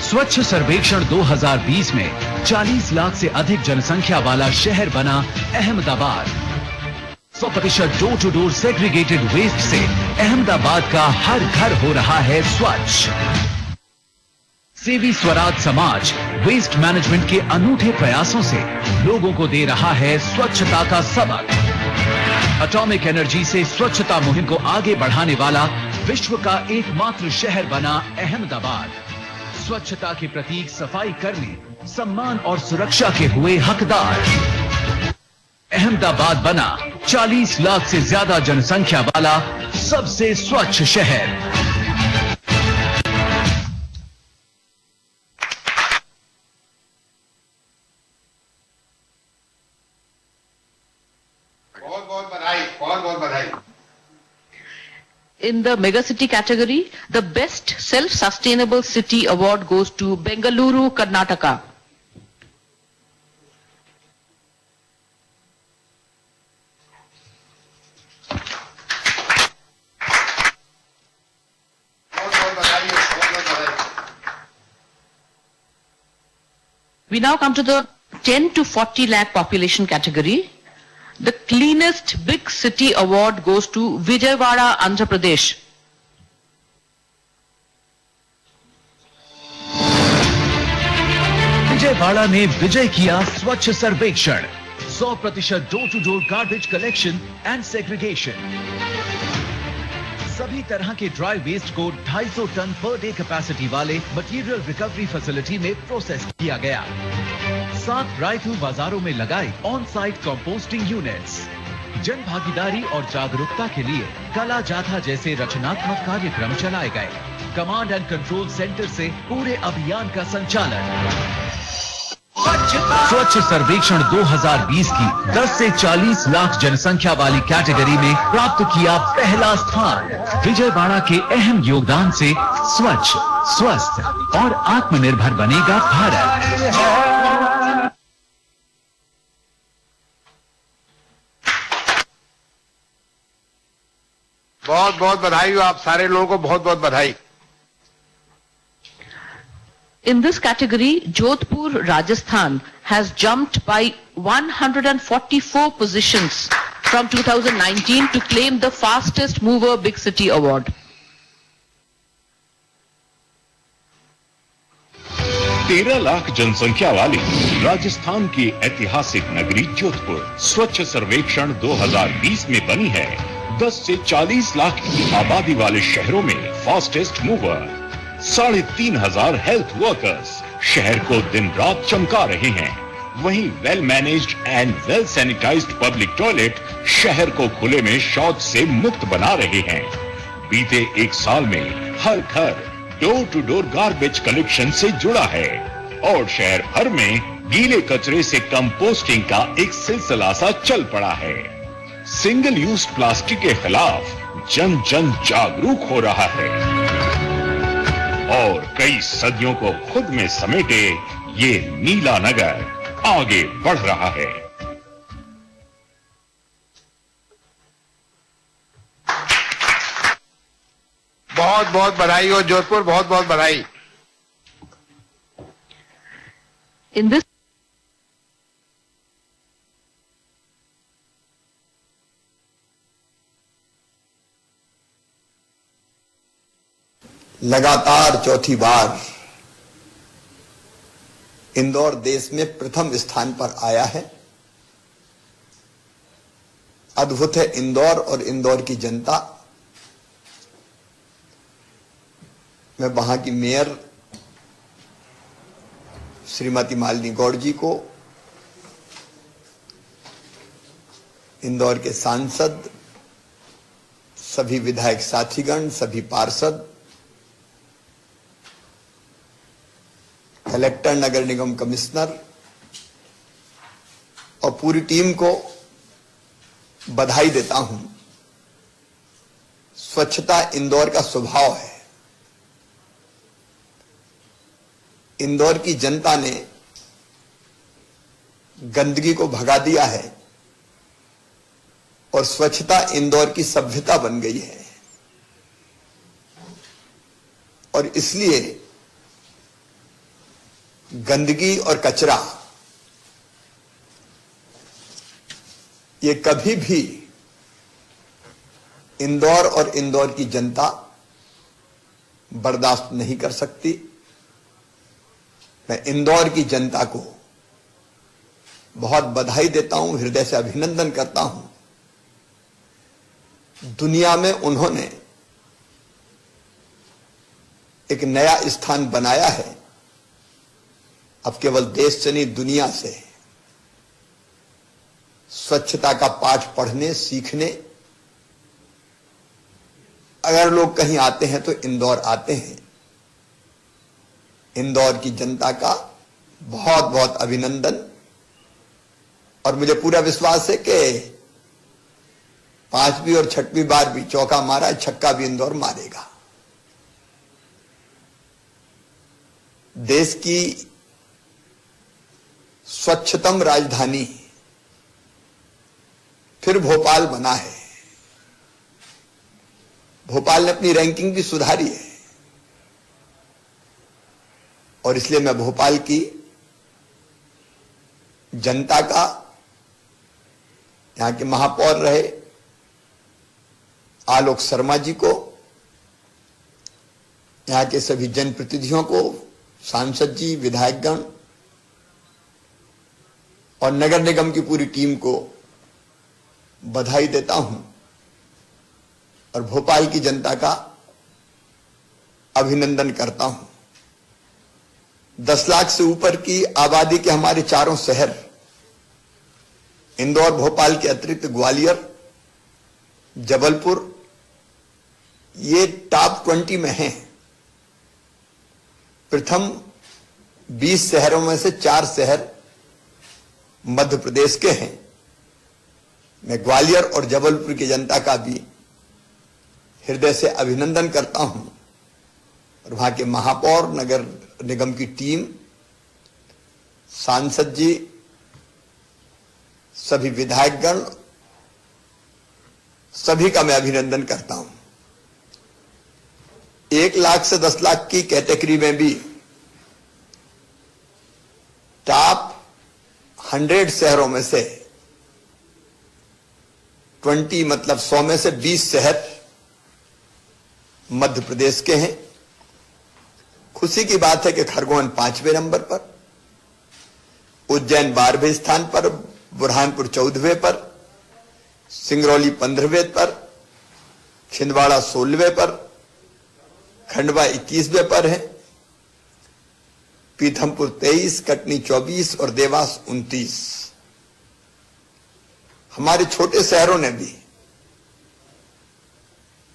स्वच्छ सर्वेक्षण 2020 में 40 लाख से अधिक जनसंख्या वाला शहर बना Ahmedabad. 100% door to door segregated waste से अहमदाबाद का हर घर हो रहा है स्वच्छ। सेवी स्वराज समाज वेस्ट मैनेजमेंट के अनूठे प्रयासों से लोगों को दे रहा है स्वच्छता का सबक। एटॉमिक एनर्जी से स्वच्छता मुहिम को आगे बढ़ाने वाला विश्व का एकमात्र शहर बना अहमदाबाद। स्वच्छता के प्रतीक सफाई कर्मी सम्मान और सुरक्षा के हुए हकदार। अहमदाबाद बना 40 लाख से ज्यादा जनसंख्या वाला सबसे स्वच्छ शहर। बहुत बहुत बधाई, बहुत बहुत बधाई। In the megacity category, the best self-sustainable city award goes to Bengaluru, Karnataka. We now come to the 10 to 40 lakh population category. The cleanest big city award goes to Vijayawada, Andhra Pradesh. Vijayawada ने विजय किया स्वच्छ सर्वेक्षण। 100% door to door garbage collection and segregation. सभी तरह के dry waste को 250 ton per day capacity वाले material recovery facility में प्रोसेस किया गया। 7 ड्राइव-थ्रू बाजारों में लगाई ऑन साइट कंपोस्टिंग यूनिट्स। जन भागीदारी और जागरूकता के लिए कला जाथा जैसे रचनात्मक कार्यक्रम चलाए गए। कमांड एंड कंट्रोल सेंटर से पूरे अभियान का संचालन। स्वच्छ सर्वेक्षण 2020 की 10 से 40 लाख जनसंख्या वाली कैटेगरी में प्राप्त किया पहला स्थान। विजयवाड़ा के अहम योगदान से स्वच्छ, स्वस्थ और आत्मनिर्भर बनेगा भारत। बहुत बहुत बधाई हो आप सारे लोगों को, बहुत बहुत बधाई। In this category, Jodhpur, Rajasthan has jumped by 144 positions from 2019 to claim the fastest mover big city award. 13 lakh जनसंख्या वाली राजस्थान की ऐतिहासिक नगरी जोधपुर स्वच्छ सर्वेक्षण 2020 में बनी है 10 से 40 लाख की आबादी वाले शहरों में फास्टेस्ट मूवर। 3,500 हेल्थ वर्कर्स शहर को दिन रात चमका रहे हैं। वहीं well managed and well sanitised public toilet शहर को खुले में शौच से मुक्त बना रहे हैं। बीते एक साल में हर घर door to door garbage collection से जुड़ा है और शहर भर में गीले कचरे से कंपोस्टिंग का एक सिलसिला सा चल पड़ा है। सिंगल यूज प्लास्टिक के खिलाफ जन जन जागरूक हो रहा है और कई सदियों को खुद में समेटे ये नीला नगर आगे बढ़ रहा है। बहुत बहुत बधाई हो जोधपुर, बहुत बहुत बधाई। In this लगातार चौथी बार इंदौर देश में प्रथम स्थान पर आया है। अद्भुत है इंदौर और इंदौर की जनता। मैं वहां की मेयर श्रीमती मालिनी गौड़ जी को, इंदौर के सांसद, सभी विधायक साथीगण, सभी पार्षद, कलेक्टर, नगर निगम कमिश्नर और पूरी टीम को बधाई देता हूं। स्वच्छता इंदौर का स्वभाव है इंदौर की जनता ने गंदगी को भगा दिया है और स्वच्छता इंदौर की सभ्यता बन गई है। और इसलिए गंदगी और कचरा ये कभी भी इंदौर और इंदौर की जनता बर्दाश्त नहीं कर सकती। मैं इंदौर की जनता को बहुत बधाई देता हूं, हृदय से अभिनंदन करता हूं। दुनिया में उन्होंने एक नया स्थान बनाया है। अब केवल देश से नहीं, दुनिया से स्वच्छता का पाठ पढ़ने सीखने अगर लोग कहीं आते हैं तो इंदौर आते हैं। इंदौर की जनता का बहुत बहुत अभिनंदन। और मुझे पूरा विश्वास है कि 5वीं और 6वीं बार भी चौका मारा, छक्का भी इंदौर मारेगा। देश की स्वच्छतम राजधानी फिर भोपाल बना है। भोपाल ने अपनी रैंकिंग भी सुधारी है और इसलिए मैं भोपाल की जनता का, यहां के महापौर रहे आलोक शर्मा जी को, यहां के सभी जनप्रतिनिधियों को, सांसद जी, विधायकगण और नगर निगम की पूरी टीम को बधाई देता हूं और भोपाल की जनता का अभिनंदन करता हूं। 10 लाख से ऊपर की आबादी के हमारे चारों शहर, इंदौर भोपाल के अतिरिक्त ग्वालियर, जबलपुर, ये टॉप 20 में हैं। प्रथम 20 शहरों में से 4 शहर मध्य प्रदेश के हैं। मैं ग्वालियर और जबलपुर की जनता का भी हृदय से अभिनंदन करता हूं और वहां के महापौर, नगर निगम की टीम, सांसद जी, सभी विधायकगण, सभी का मैं अभिनंदन करता हूं। 1 लाख से 10 लाख की कैटेगरी में भी टॉप 100 शहरों में से 20 मतलब 100 में से 20 शहर मध्य प्रदेश के हैं। खुशी की बात है कि खरगोन 5वें नंबर पर, उज्जैन 12वें स्थान पर, बुरहानपुर 14वें पर, सिंगरौली 15वें पर, छिंदवाड़ा 16वें पर, खंडवा 21वें पर है, पीथमपुर 23, कटनी 24 और देवास 29। हमारे छोटे शहरों ने भी,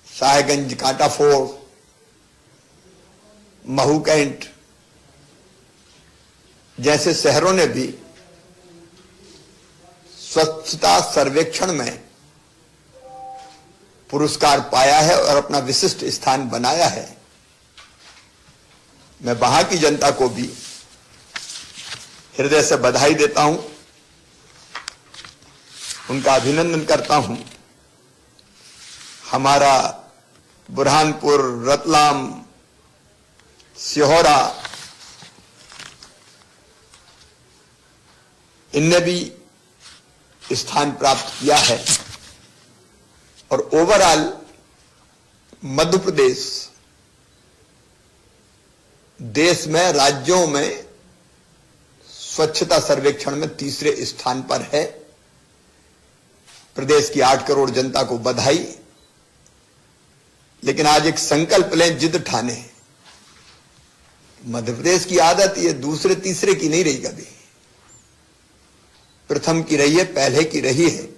साहेबगंज, कांटाफोड़, महू कैंट जैसे शहरों ने भी स्वच्छता सर्वेक्षण में पुरस्कार पाया है और अपना विशिष्ट स्थान बनाया है। मैं वहां की जनता को भी हृदय से बधाई देता हूं, उनका अभिनंदन करता हूं। हमारा बुरहानपुर, रतलाम, सिहोरा, इनने भी स्थान प्राप्त किया है और ओवरऑल मध्य प्रदेश देश में राज्यों में स्वच्छता सर्वेक्षण में 3रे स्थान पर है। प्रदेश की 8 करोड़ जनता को बधाई। लेकिन आज एक संकल्प लें, जिद ठाने। मध्य प्रदेश की आदत ये दूसरे तीसरे की नहीं रही, कभी प्रथम की रही है, पहले की रही है।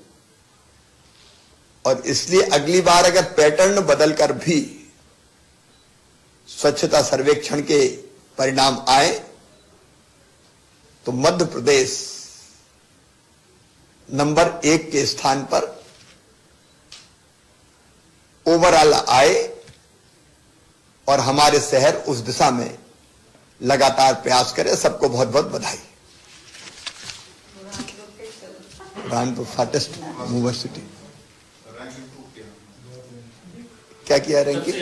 और इसलिए अगली बार अगर पैटर्न बदलकर भी स्वच्छता सर्वेक्षण के परिणाम आए तो मध्य प्रदेश नंबर 1 के स्थान पर ओवरऑल आए और हमारे शहर उस दिशा में लगातार प्रयास करें। सबको बहुत बहुत बधाई। कानपुर फास्टेस्ट मूवर सिटी क्या किया रैंकिंग?